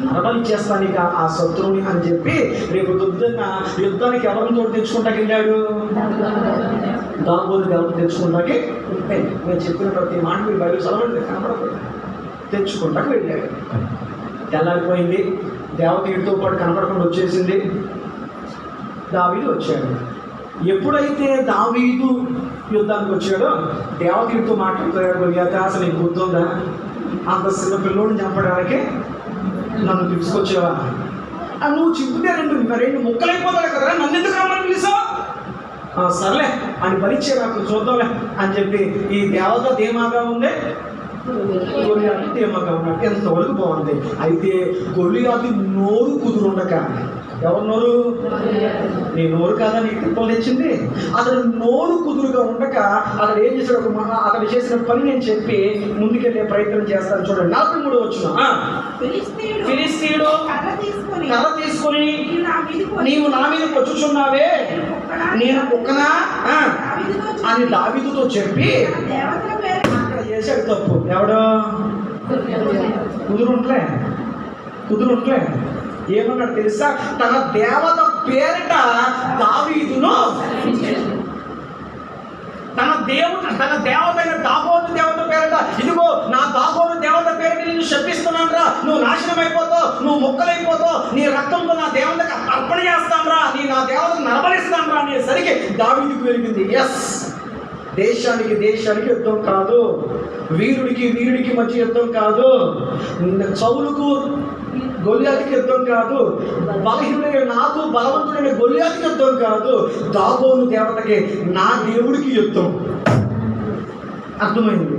నరబలి చేస్తాను నీకు ఆ శత్రువుని అని చెప్పి రేపు పొద్దున్న యుద్ధానికి ఎవరిని తోడు తెచ్చుకుంటాకి వెళ్ళాడు? దాగోను దేవత తెచ్చుకుంటాకి. నేను చెప్పిన ప్రతి మాట మీరు బయట చదవండి, కనపడదు. తెచ్చుకుంటాకి వెళ్ళాడు. తెల్లారిపోయింది, దేవత వీడితో పాటు కనపడకుండా వచ్చేసింది. దావీదు వచ్చాడు. ఎప్పుడైతే దావీదు యుద్ధానికి వచ్చాడో దేవత వీడితో మాట్లాడుతున్నాడు. గొలియాత, అసలు నీకు గుర్తుందా? అంత చిన్న పిల్లోడిని చంపడానికి నన్ను తీసుకొచ్చావా? నువ్వు చింపితే రెండు ముక్కలైపోతాడు కదా, నన్ను ఎందుకు రమ్మని పిలిచావు? సర్లే అని పరీక్ష నాకు చూద్దాంలే అని చెప్పి ఈ దేవత ధీమాగా ఉంది, గొలియాతు ధీమాగా ఉన్నాడు. ఎంతవరకు బాగుంది. అయితే గొలియాతు నోరు కుదురుండక, ఎవరు నోరు? నీ నోరు కాదా నీకు తిప్పలు తెచ్చింది? అతడు నోరు కుదురుగా ఉండక అతడు ఏం చేశాడు? అతడు చేసిన పని నేను చెప్పి ముందుకెళ్ళే ప్రయత్నం చేస్తాను. చూడండి, 43 వచ్చిన ఫిలిస్తీయుడు కర్ర తీసుకొని, నీవు నా మీద వచ్చుచున్నావే, నేను కుక్కనా అని దావీదుతో చెప్పి అక్కడ చేశాడు తప్పు. ఎవడో కుదురుంట్లే ఏమన్నాడు తెలుసా? తన దేవత పేరిట దావీదును, తన దేవతైన దాగోను దేవత పేరిట, ఇదిగో నా దాగోను దేవత పేరిట నేను శపిస్తున్నాను రా, నువ్వు నాశనం అయిపోతావు, నువ్వు ముక్కలైపోతావు, నీ రక్తంతో నా దేవతకు అర్పణ చేస్తాను రా, నా దేవతకు నరబలిస్తాను రా అనేసరికి దావీదుకు వెలిగింది. ఎస్, దేశానికి యుద్ధం కాదు, వీరుడికి మధ్య యుద్ధం కాదు, సౌలుకు గొలియాతుకి యుద్ధం కాదు, బలహీనుడైన నాకు బలవంతుడైన గొలియాతుకి యుద్ధం కాదు, దాగోను దేవతకి నా దేవుడికి యుద్ధం. అర్థమైంది?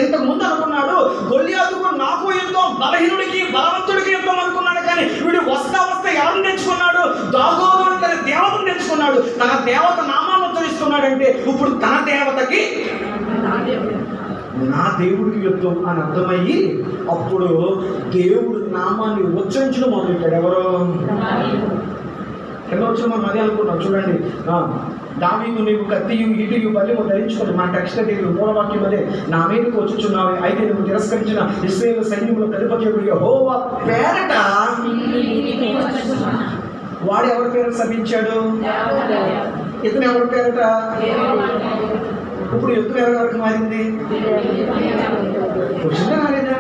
ఇంతకుముందు అనుకున్నాడు గొలియాతుకు నాకు యుద్ధం, బలహీనుడికి బలవంతుడికి యుద్ధం అనుకున్నాడు. కానీ వీడు వస్తా ఎవరిని తెచ్చుకున్నాడు? దాగోను తన దేవతను తెచ్చుకున్నాడు. తన దేవత నామాన్ని ఉచ్చరిస్తున్నాడంటే ఇప్పుడు తన దేవతకి నా దేవుడికి యుద్ధం అని అర్థమయ్యి అప్పుడు దేవుడు నామాన్ని ఉచ్చరించడం మొదలెట్టాడు. ఎవరో కింద వచ్చిన మనం అదే అనుకున్నాం. చూడండి, దావీదు నీవు కత్తియు ఈటియు బల్లెము ధరించుకొని, మన టెక్స్ట్ మూలవాక్యం అదే, నా మీదకు వచ్చుచున్నావు, అయితే నువ్వు తిరస్కరించిన ఇశ్రాయేలు సైన్యముల అధిపతియగు యెహోవా పేరట. వాడు ఎవరి పేరు శపించాడు? ఇతను ఎవరి పేరట? ఇప్పుడు యుద్ధం ఎవరి వరకు మారింది? వచ్చిందా రాలేదా?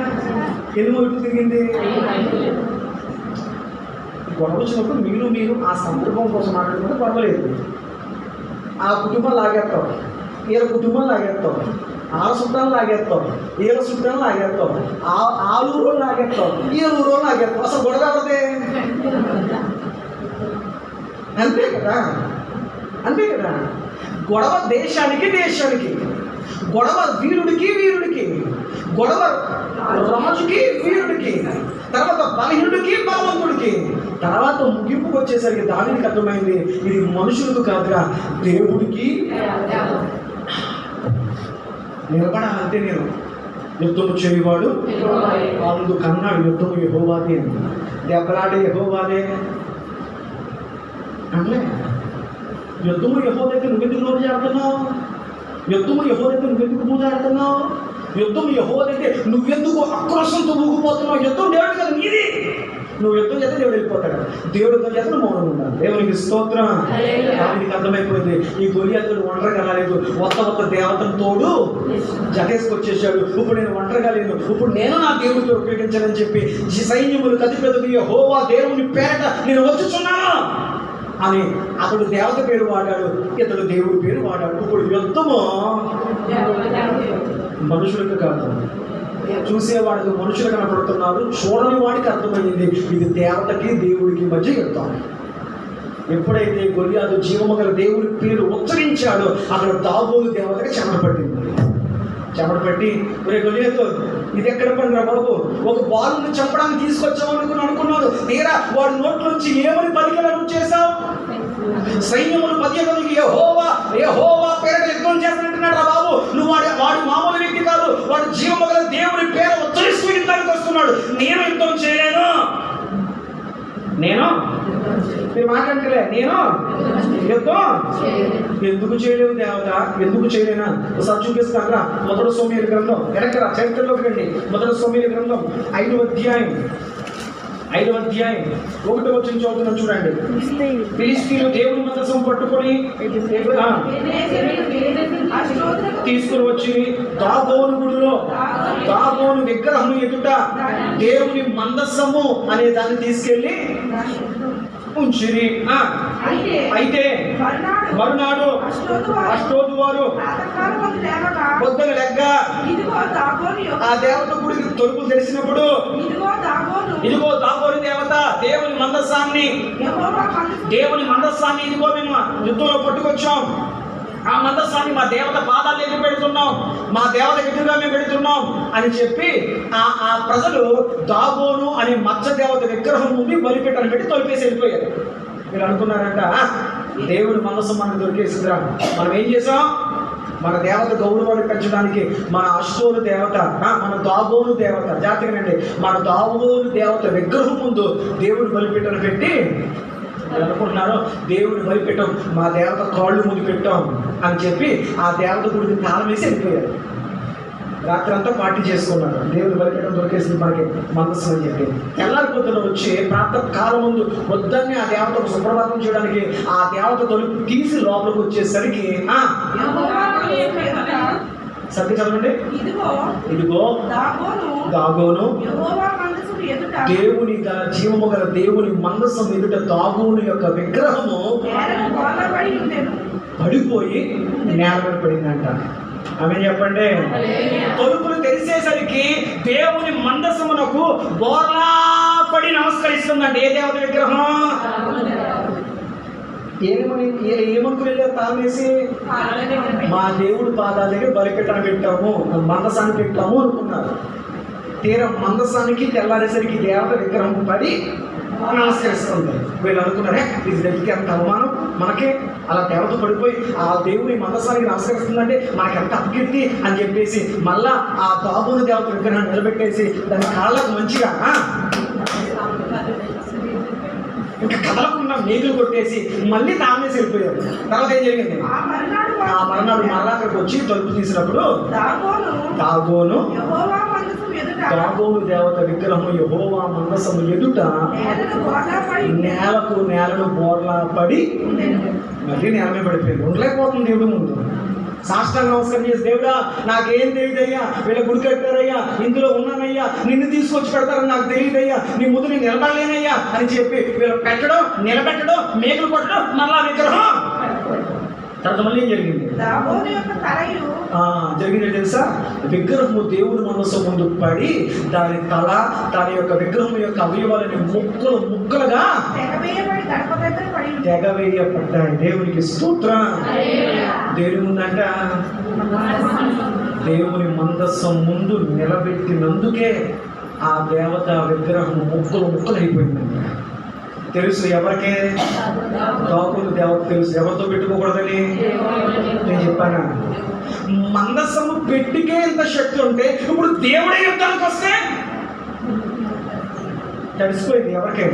ఎన్ని వరకు తిరిగింది? గొడవ వచ్చినప్పుడు మీరు ఆ సందర్భం కోసం మాట్లాడుకుంటే పర్వాలేదు. ఆ కుటుంబం లాగేస్తాం, వీళ్ళ కుటుంబం లాగేస్తాం, ఆ చుట్టాలు లాగేస్తాం, వీళ్ళ చుట్టాలు లాగేస్తాం, ఆ ఊరు లాగేస్తాం, ఈ ఊరు లాగేస్తాం. అసలు గొడవ ఎవరిదే? అంతే కదా. గొడవ దేశానికి, గొడవ వీరుడికి, గొడవ రాజుకి, వీరుడికి, తర్వాత బలహీనుడికి, బలవంతుడికి. తర్వాత ముగింపుకు వచ్చేసరికి దావీదుకి అర్థమైంది, ఇది మనుషులకు కాదురా, దేవుడికి నిలబడాలంటే నేను యుద్ధము చేయవాడు అందుకన్నాడు. యుద్ధము యెహోవాదే, దెబ్బలాడే యెహోవాదే అంటే యుద్ధము యెహోవాకి నువ్వెందుకు నోరు చేస్తున్నావు? యుద్ధము యెహోవాకి నువ్వెందుకు పూజ ఆడుతున్నావు? యుద్ధం యెహోవాకి నువ్వెందుకు ఆక్రోశంతో ఊగిపోతున్నావు? యుద్ధం దేవుడి కదా నీది. నువ్వు యుద్ధం చేస్తే దేవుడు వెళ్ళిపోతాడు, దేవుడు యుద్ధం చేస్తే మౌనం ఉండాలి. దేవునికి స్తోత్రం. దానికి అర్థమైపోయింది, ఈ గొలియాతుడు ఒంటరిగా రాలేదు, ఒక్క దేవతను తోడు జగేసుకొచ్చేసాడు. ఇప్పుడు నేను ఒంటరిగా లేను, ఇప్పుడు నేను నా దేవుడితో ఉపయోగించాలని చెప్పి సైన్యములు అధిపతి యెహోవా దేవుని పేరట నేను వచ్చుచున్నాను. అని అతడు దేవత పేరు వాడాడు, ఇతడు దేవుడి పేరు వాడాడు. ఇప్పుడు యుద్ధము మనుషులకు కాదు, చూసేవాడికి మనుషులు కనపడుతున్నారు, చూడని వాడికి అర్థమైంది ఇది దేవతకి దేవుడికి మధ్య యుద్ధం. ఎప్పుడైతే గొలియాతు జీవము గల దేవుడి పేరు ఉచ్చరించాడో అక్కడ దాగోను దేవతకి చెమట పట్టి ఒరే గొలియాతు, ఇది ఎక్కడ పడిరా బాబు, ఒక బాలుని చంపడానికి తీసుకొచ్చామనుకుని అనుకున్నాను, తీరా వాడి నోట్లోంచి ఏమని పలికలను చేశావు? సైన్యములు 10 యెహోవా యెహోవా పేరు యుద్ధం చేస్తున్నట్టున్నాడు రా బాబు. నువ్వు వాడి మామూలు వ్యక్తి కాదు, వాడు జీవము గల దేవుడి పేరు ఉచ్చరిస్తూ యుద్ధానికి వస్తున్నాడు. నేను యుద్ధం చేయలేను. మీరు మాట్లాడలే, నేను యుద్ధం ఎందుకు చేయలేవు దేవత, ఎందుకు చేయలేనా? ఒకసారి చూపిస్తాను. మొదటి సమూయేలు గ్రంథం, వెనకరా చరిత్రలోకి రండి. మొదటి సమూయేలు గ్రంథం 5వ అధ్యాయం 1వ వచనం చదువుతున్నాం చూడండి. ఫిలిష్తీయులు దేవుని మందసం పట్టుకొని తీసుకుని వచ్చి దాగోను గుడిలో దాగోను విగ్రహం ఎదుట దేవుని మందసము అనే దాన్ని తీసుకెళ్లి ఉంచిరి. అయితే మరునాడు అష్టోదు వారు పొద్దున లెగ్గ ఆ దేవత గుడికి తలుపులు తెరిచినప్పుడు ఇదిగో దాగోను దేవత దేవుని మందసాన్ని ఇదిగో మేము యుద్ధంలో పట్టుకొచ్చాం, ఆ మందసాన్ని మా దేవత పాదాలు ఎదురు పెడుతున్నాం, మా దేవత ఎదురుగా మేము పెడుతున్నాం అని చెప్పి ఆ ప్రజలు దాగోను అనే మత్స్య దేవత విగ్రహం నుండి బలిపీఠాన్ని పెట్టి తొలిపేసి వెళ్ళిపోయారు. మీరు అనుకున్నారంట దేవుడి మనసు మనకు దొరికేసిందిరా. మనం ఏం చేసాం? మన దేవత గౌరవాన్ని పెంచడానికి మన అష్టోను దేవత, మన దాగోను దేవత, జాతకండి, మన దాగోను దేవత విగ్రహం ముందు దేవుడి బలిపీఠాన్ని పెట్టి అనుకుంటున్నారు దేవుని భయపెట్టాం, మా దేవత కాళ్ళు ముందు పెట్టాం అని చెప్పి ఆ దేవత గుడికి తాళం వేసి వెళ్ళిపోయారు. రాత్రి అంతా పార్టీ చేసుకున్నారు. దేవుని భయపెట్టడం దొరికేసింది మనకి మనసు అని చెప్పి తెల్లారి పొద్దున వచ్చి ప్రాంత కాలం ముందు వద్దన్ని ఆ దేవతకు సుప్రభాతం చేయడానికి ఆ దేవత తలుపు తీసి లోపలికి వచ్చేసరికి సత్య చదవండి. ఇదిగో దాగోను దేవుని గల జీవము గల దేవుని మందసం ఎదుట దాగోను యొక్క విగ్రహము పడిపోయి నేల మీద పడిందంట. ఆమె చెప్పండి. తలుపులు తెరిసేసరికి దేవుని మందసమునకు బోర్లా పడి నమస్కరిస్తుందండి. ఏ దేవత విగ్రహం? ఏమనుకుని వెళ్ళారు? తాళం వేసి మా దేవుడి పాదాల దగ్గర బలిపీఠాన్ని పెట్టాము, మందసాన్ని పెట్టాము అనుకున్నారు. తీరం మందసానికి తెల్లారేసరికి దేవత విగ్రహం పడి నమస్కరిస్తుంది. వీళ్ళు అనుకున్నారే ఇది దగ్గరికి ఎంత అవమానం మనకి, అలా దేవత పడిపోయి ఆ దేవుని మందసానికి నమస్కరిస్తుందంటే మనకి ఎంత అపకీర్తి అని చెప్పేసి మళ్ళా ఆ దాగోను దేవత విగ్రహాన్ని నిలబెట్టేసి దాని కాళ్ళకు మంచిగా ఇంకా కదలకుండా మేకులు కొట్టేసి మళ్ళీ తామేసి వెళ్ళిపోయారు. తర్వాత ఏం జరిగింది? ఆ మరునాడు మరలా అక్కడికి వచ్చి తలుపు తీసినప్పుడు దాగోను దేవత విగ్రహము యెహోవా మందసము ఎదుట నేలను బోర్లా పడి మళ్ళీ నేలమే పడిపోయింది. ఉండలేకపోతుంది దేవుడి ముందు. సాష్టాంగ నమస్కారం చేసి, దేవుడా నాకేం తెలియదయ్యా, వీళ్ళ గుడి కట్టారయ్యా, ఇందులో ఉన్నానయ్యా, నిన్ను తీసుకొచ్చి పెడతారని నాకు తెలియదయ్యా, నీ ముందు నేను నిలబడలేనయ్యా అని చెప్పి వీళ్ళు పెట్టడం, నిలబెట్టడం, మేకులు కొట్టడం, మళ్ళా విగ్రహం. తర్వాత మళ్ళీ ఏం జరిగింది? జరిగింది తెలుసా? విగ్రహము దేవుడి మనసు ముందు పడి దాని తల, దాని యొక్క విగ్రహం యొక్క అవయవాలని ముక్కలుగా తెగవేయబడ్డాయి. దేవునికి స్తోత్రం. దేవుని ముందంట దేవుని మందస్సం ముందు నిలబెట్టినందుకే ఆ దేవత విగ్రహం ముక్కలు అయిపోయిందంట. తెలుసు ఎవరికే? దాగోను దేవత తెలుసు. ఎవరితో పెట్టుకోకూడదని నేను చెప్పాను. మందసము పెట్టికే ఇంత శక్తి ఉంటే ఇప్పుడు దేవుడే యుద్ధానికి వస్తే తెలిసిపోయింది ఎవరికే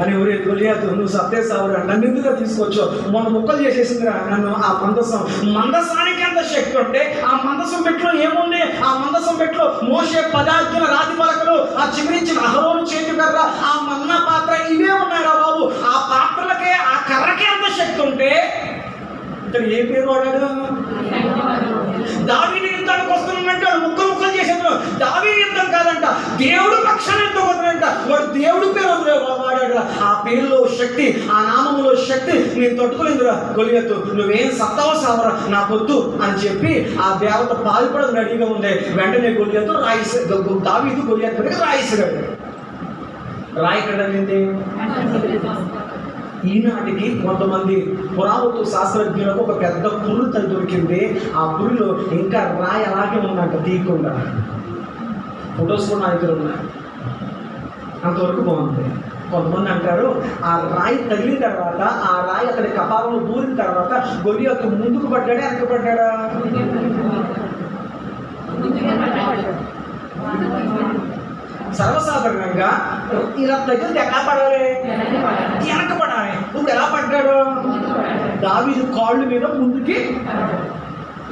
అని. ఊరే గొలియాతు, నువ్వు సత్యసావురా, నన్ను ఎందుకు తీసుకొచ్చో, మొన్న ముక్కలు చేసేసిందిరా నన్ను. ఆ మందసానికి ఎంత శక్తి ఉంటే ఆ మందసం పెట్టులో ఏముంది? ఆ మందసం పెట్టులో మోషే 10 ఆజ్ఞల రాతి పలకలు, ఆ చిగురించిన అహరోను చేతి కర్ర, ఆ మన్నా పాత్ర, ఇవే ఉన్నాయిరా బాబు. ఆ పాత్రలకే ఆ కర్రకే ఎంత శక్తి ఉంటే ఇతను ఏ పేరు వాడాడు? దావీదు యుద్ధానికి వస్తున్నాడంటే వాడు ముక్కలు చేసేది దావీదు యుద్ధం కాదంట, దేవుడు పక్షాన్ని యుద్ధం వద్దంట. వాడు దేవుడి పేరు వదిలేవు బాబు. ఆ పేరులో శక్తి, ఆ నామములో శక్తి నేను తట్టుకోలేదురా గొలియతు, నువ్వేం సత్తావో సావరా నా పొత్తు అని చెప్పి ఆ దేవత పాల్పడదు రెడీగా ఉంది. వెంటనే గొలియతు దావీదు గొలియతు మీద రాయిస్తాడు. రాయికడండి ఈనాటికి కొంతమంది పురావస్తు శాస్త్రజ్ఞులకు ఒక పెద్ద పుర్రు తల్లి దొరికింది. ఆ పుర్రులో ఇంకా రాయి అలాగే ఉందంట తీయకుండా. ఫొటోస్ కూడా నా దగ్గర ఉన్నాయి. అంతవరకు బాగుంది. కొంతమంది అంటారు ఆ రాయి తగిలిన తర్వాత, ఆ రాయి అతని కపాలంలో దూరిన తర్వాత గొలియతు ముందుకు పడ్డాడా వెనక పడ్డాడా? సర్వసాధారణంగా ఇలా తగిలితే ఎలా పడాలి? వెనక పడాలి. ఇప్పుడు ఎలా పడ్డాడు? దావీదు కాళ్ళు మీద ముందుకి.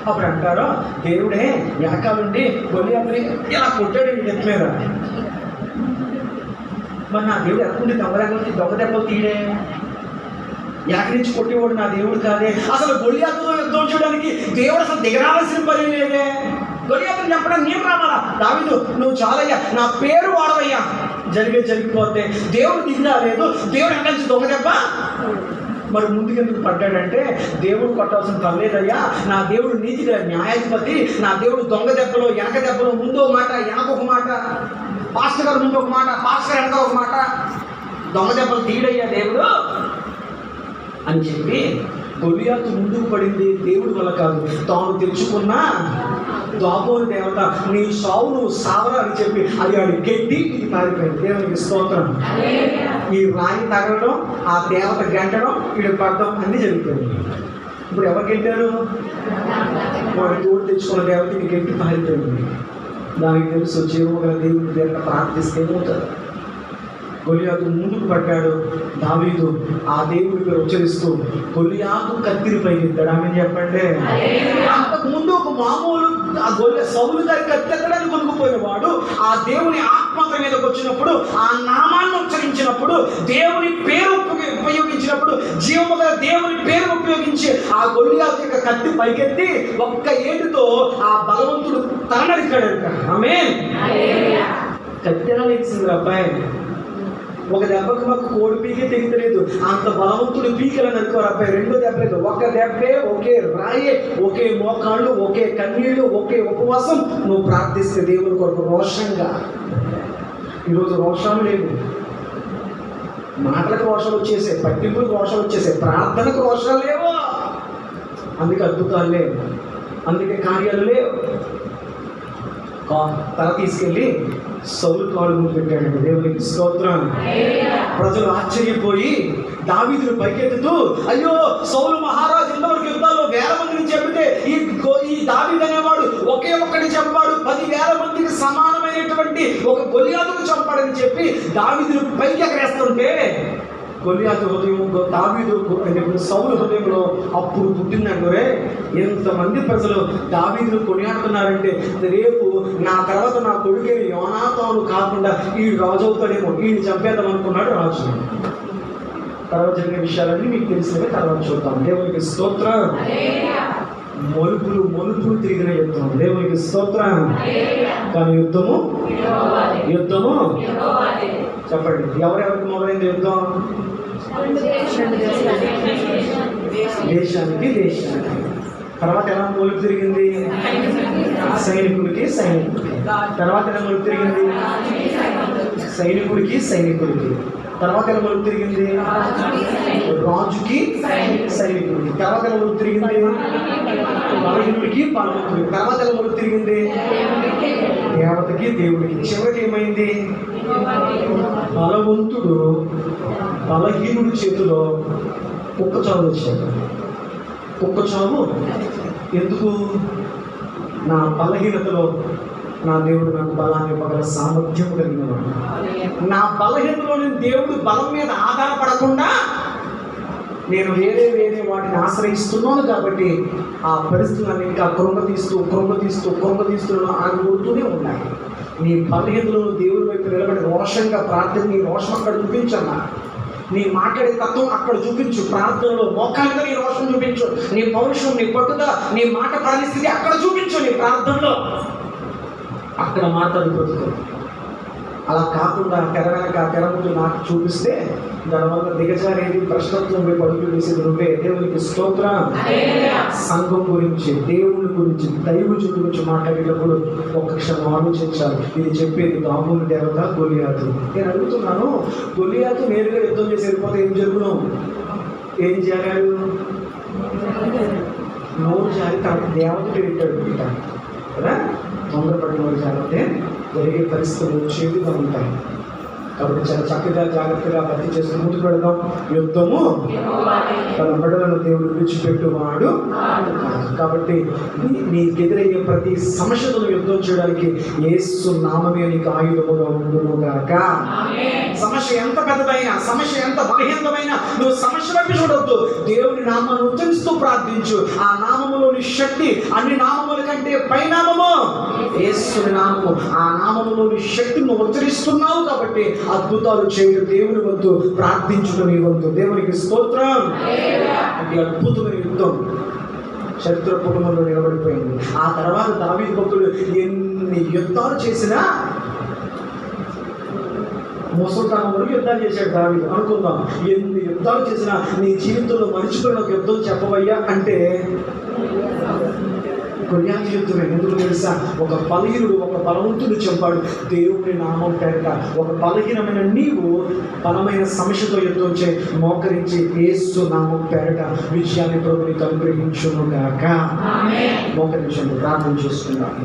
అప్పుడు అంటారు దేవుడే వెనకాలండి గొలియతుని ఇలా కొట్టాడు ఎత్తు మీద. మరి నా దేవుడు ఎక్కడుండి దొంగ దెబ్బలు తీయడే? ఎక్కడి నుంచి కొట్టేవాడు నా దేవుడు కాదే. అసలు గొలియతుతో యుద్ధం చేయడానికి దేవుడు అసలు దిగరావాల్సిన పని లేదే. గొలియతుని చెప్పడానికి నేను రావాలా? దావీదు నువ్వు చాలయ్యా, నా పేరు వాడవయ్యా, జరిగిపోతే దేవుడు దిగి రాలేదు. దేవుడు ఎక్కడి నుంచి దొంగ దెబ్బ. మరి ముందుకెందుకు పడ్డాడంటే దేవుడు కొట్టాల్సిన పర్లేదయ్యా, నా దేవుడు నీతిగా న్యాయాధిపతి, నా దేవుడు దొంగ దెబ్బలో వెనక దెబ్బలో ముందో మాట వెనక ఒక మాట, పాస్టర్ గారు ముందు ఒక మాట, పాస్టర్ వెనక ఒక మాట, దొంగ దెబ్బలు తీయడయ్యా దేవుడు అని చెప్పి గొలియాతు ముందుకు పడింది దేవుడి వల్ల కాదు, తాను తెచ్చుకున్న దాగోను దేవత నీ సావు నువ్వు సావరా అని చెప్పి అది ఆడి గడ్డి ఇది పారిపోయింది. దేవునికి స్తోత్రం. ఈ రాయి తగలడం, ఆ దేవత గంటడం, వీడు పడడం అన్నీ జరిగిపోయింది. ఇప్పుడు ఎవరు గెంటారు? వాడి తోడు తెచ్చుకున్న దేవతకి గట్టి పారిపోయింది. దానికి తెలుసు జీవము గల దేవుడి దగ్గర ప్రార్థిస్తే ఏమవుతుంది. గొలియాతు ముందుకు పడ్డాడు. దావీదు ఆ దేవుడి పేరు ఉచ్చరిస్తూ గొలియాతు కత్తిరి పైకెత్తాడు. ఆమె చెప్పండి. అంతకు ముందు ఒక మామూలు సౌలు గారి కత్తెక్కడానికి కొనుక్కుపోయిన వాడు ఆ దేవుని ఆత్మత మీదకి వచ్చినప్పుడు, ఆ నామాన్ని ఉచ్చరించినప్పుడు, దేవుని పేరు ఉపయోగించినప్పుడు, జీవము గల దేవుని పేరు ఉపయోగించి ఆ గొలియాతు యొక్క కత్తి పైకెత్తి ఒక్క ఏటుతో ఆ బలవంతుడు తలనరికాడంట. ఆమేన్. కత్తెన వేసింది అబ్బాయి. ఒక దెబ్బకి మాకు కోడి పీకే తెగితలేదు, అంత బలవంతుడు పీకలని అనుకోరు అబ్బాయి. రెండో దెబ్బలేదు, ఒక దెబ్బే, ఒకే రాయే, ఒకే మోకాళ్ళు, ఒకే కన్నీళ్ళు, ఒకే ఉపవాసం. నువ్వు ప్రార్థిస్తే దేవుని కొరకు రోషంగా. ఈరోజు రోషాలు లేవు. మాటలకు రోషాలు వచ్చేసాయి, పట్టింపులకు రోషాలు వచ్చేసాయి, ప్రార్థనకు రోషాలు లేవు. అందుకే అద్భుతాలు లేవు, అందుకే కార్యాలు లేవు. తల తీసుకెళ్ళి సౌలు కాళ్ళు ముందు పెట్టాడండి. దేవునికి స్తోత్రం. ప్రజలు ఆశ్చర్యపోయి దావీదును పైకెత్తుతూ, అయ్యో సౌలు మహారాజు ఇంతవరకు యుద్ధాల్లో 1000 మందిని చెబితే ఈ దావీదు అనేవాడు ఒకే ఒక్కడిని చంపాడు, 10,000 మందికి సమానమైనటువంటి ఒక గొలియాతును చంపాడని చెప్పి దావీదును పైకి ఎగరేస్తుంటే గొలియాతు హృదయం దావీదు సౌలు హృదయంలో అప్పుడు పుట్టిందంటే, ఎంతమంది ప్రజలు దావీదును కొనియాడుతున్నారంటే రేపు నా తర్వాత నా కొడుకే యోనాతాను కాకుండా ఈడు రాజు అవుతాడేమో, ఈయన చంపేద్దాం అనుకున్నాడు రాజు. తర్వాత జరిగిన విషయాలన్నీ మీకు తెలిసినవి తర్వాత చూద్దాం. దేవునికి స్తోత్రం. మలుపులు తిరిగిన యుద్ధం. దేవునికి స్తోత్రం. కానీ యుద్ధము చెప్పండి, ఎవరెవరికి మొదలైంది యుద్ధం? దేశానికి. తర్వాత ఎలా మలుపు తిరిగింది? సైనికుడికి. తర్వాత ఎలా మలుపు తిరిగింది? సైనికుడికి. తర్వాత ఎలా మలుపు తిరిగింది? రాజుకి సైనికుడికి. తర్వాత ఎలా మలుపు తిరిగింది? బలహీనుడికి బలవంతుడికి. తర్వాత ఎలా మలుపు తిరిగింది? దేవతకి దేవుడికి. చివరికి ఏమైంది? బలవంతుడు బలహీనుడి చేతిలో కుక్క చావు వచ్చాడు. కుక్క చావు ఎందుకు? నా బలహీనతలో నా దేవుడు నాకు బలాన్ని ఇవ్వగల సామర్థ్యం కలిగినవాడు. నా బలహీనతలో నేను దేవుడు బలం మీద ఆధారపడకుండా నేను వేరే వాటిని ఆశ్రయిస్తున్నాను కాబట్టి ఆ పరిస్థితులను ఇంకా కృంగతీస్తూ ఆగిపోతూనే ఉన్నాయి. నీ బలహీనతలో దేవుడి వైపు నిలబడి రోషంగా ప్రార్థన, నీ రోషం అక్కడ చూపించన్నా. నీ మాట్లాడే తత్వం అక్కడ చూపించు. ప్రార్థనలో మోకాలుగా నీ రోషం చూపించు. నీ పౌరుషం, నీ పట్టుదల, నీ మాట పరిస్థితి అక్కడ చూపించు. నీ ప్రార్థనలో అక్కడ మాట్లాడి బ్రతుకు. అలా కాకుండా తెర వెనక తెర ముందు నాకు చూపిస్తే దానివల్ల దిగజారేది భ్రష్టత్వం పడుగు వేసేది నువ్వే. దేవునికి స్తోత్రం. సంఘం గురించి, దేవుని గురించి, దైవజుడి గురించి మాట్లాడేటప్పుడు ఒక్క క్షణం ఆలోచించాలి. ఇది చెప్పేది దావీదు దేవత గొలియాతు. నేను అడుగుతున్నాను, గొలియాతు నేరుగా యుద్ధం చేసి వెళ్ళిపోతే ఏం జరుగును? ఏం చేయాలి? నోరు జారి తన దేవత పెట్టాడు కదా. తొందరపడిన వారు జాగ్రత్త జరిగే పరిస్థితులు చేతిగా ఉంటాయి. కాబట్టి చాలా చక్కగా జాగ్రత్తగా భర్తీ చేసుకుని ముందుకు వెళదాం. యుద్ధము తన బిడ్డలను దేవుడు విడిచిపెట్టువాడు. కాబట్టి నీకు ఎదురయ్యే ప్రతి సమస్యతో యుద్ధం చేయడానికి యేసు నామమే నీకు ఆయుధముగా ఉండును గాక. సమస్య ఎంత పెద్దదైనా, సమస్య ఎంత బలహీనమైనా నువ్వు సమస్య వైపు చూడవద్దు. దేవుని నామాన్ని ఉచ్చరిస్తూ ప్రార్థించు. ఆ నామములోని శక్తి అన్ని నామముల కంటే పైనామము యేసుని నామము. ఆ నామములోని శక్తిని నువ్వు ఉచ్చరిస్తున్నావు కాబట్టి అద్భుతాలు చేయడం దేవుని వద్దు, ప్రార్థించడం నీ వద్దు. దేవునికి స్తోత్రం. ఇది అద్భుతమైన యుద్ధం శత్రు కుటుంబంలో నిలబడిపోయింది. ఆ తర్వాత దావీదు భక్తుడు ఎన్ని యుద్ధాలు చేసినా, ముసల్తానం వరకు యుద్ధాలు చేశాడు దావీదు అనుకుందాం. ఎన్ని యుద్ధాలు చేసినా నీ జీవితంలో మర్చిపోయిన ఒక యుద్ధం చెప్పవయ్యా అంటే గొలియాతు యుద్ధమే. ఎందుకు తెలుసా? ఒక బలహీనుడు ఒక బలవంతుడు చంపాడు దేవుని నామం పేరిట. ఒక బలహీనమైన నీవు బలమైన సమస్యతో యుద్ధం చే మోకరించి యేసు నామం పేరిట విజయాన్ని ప్రభువునికి అనుగ్రహించును గాక. మోకరించండి, ప్రార్థన చేసుకున్నాను.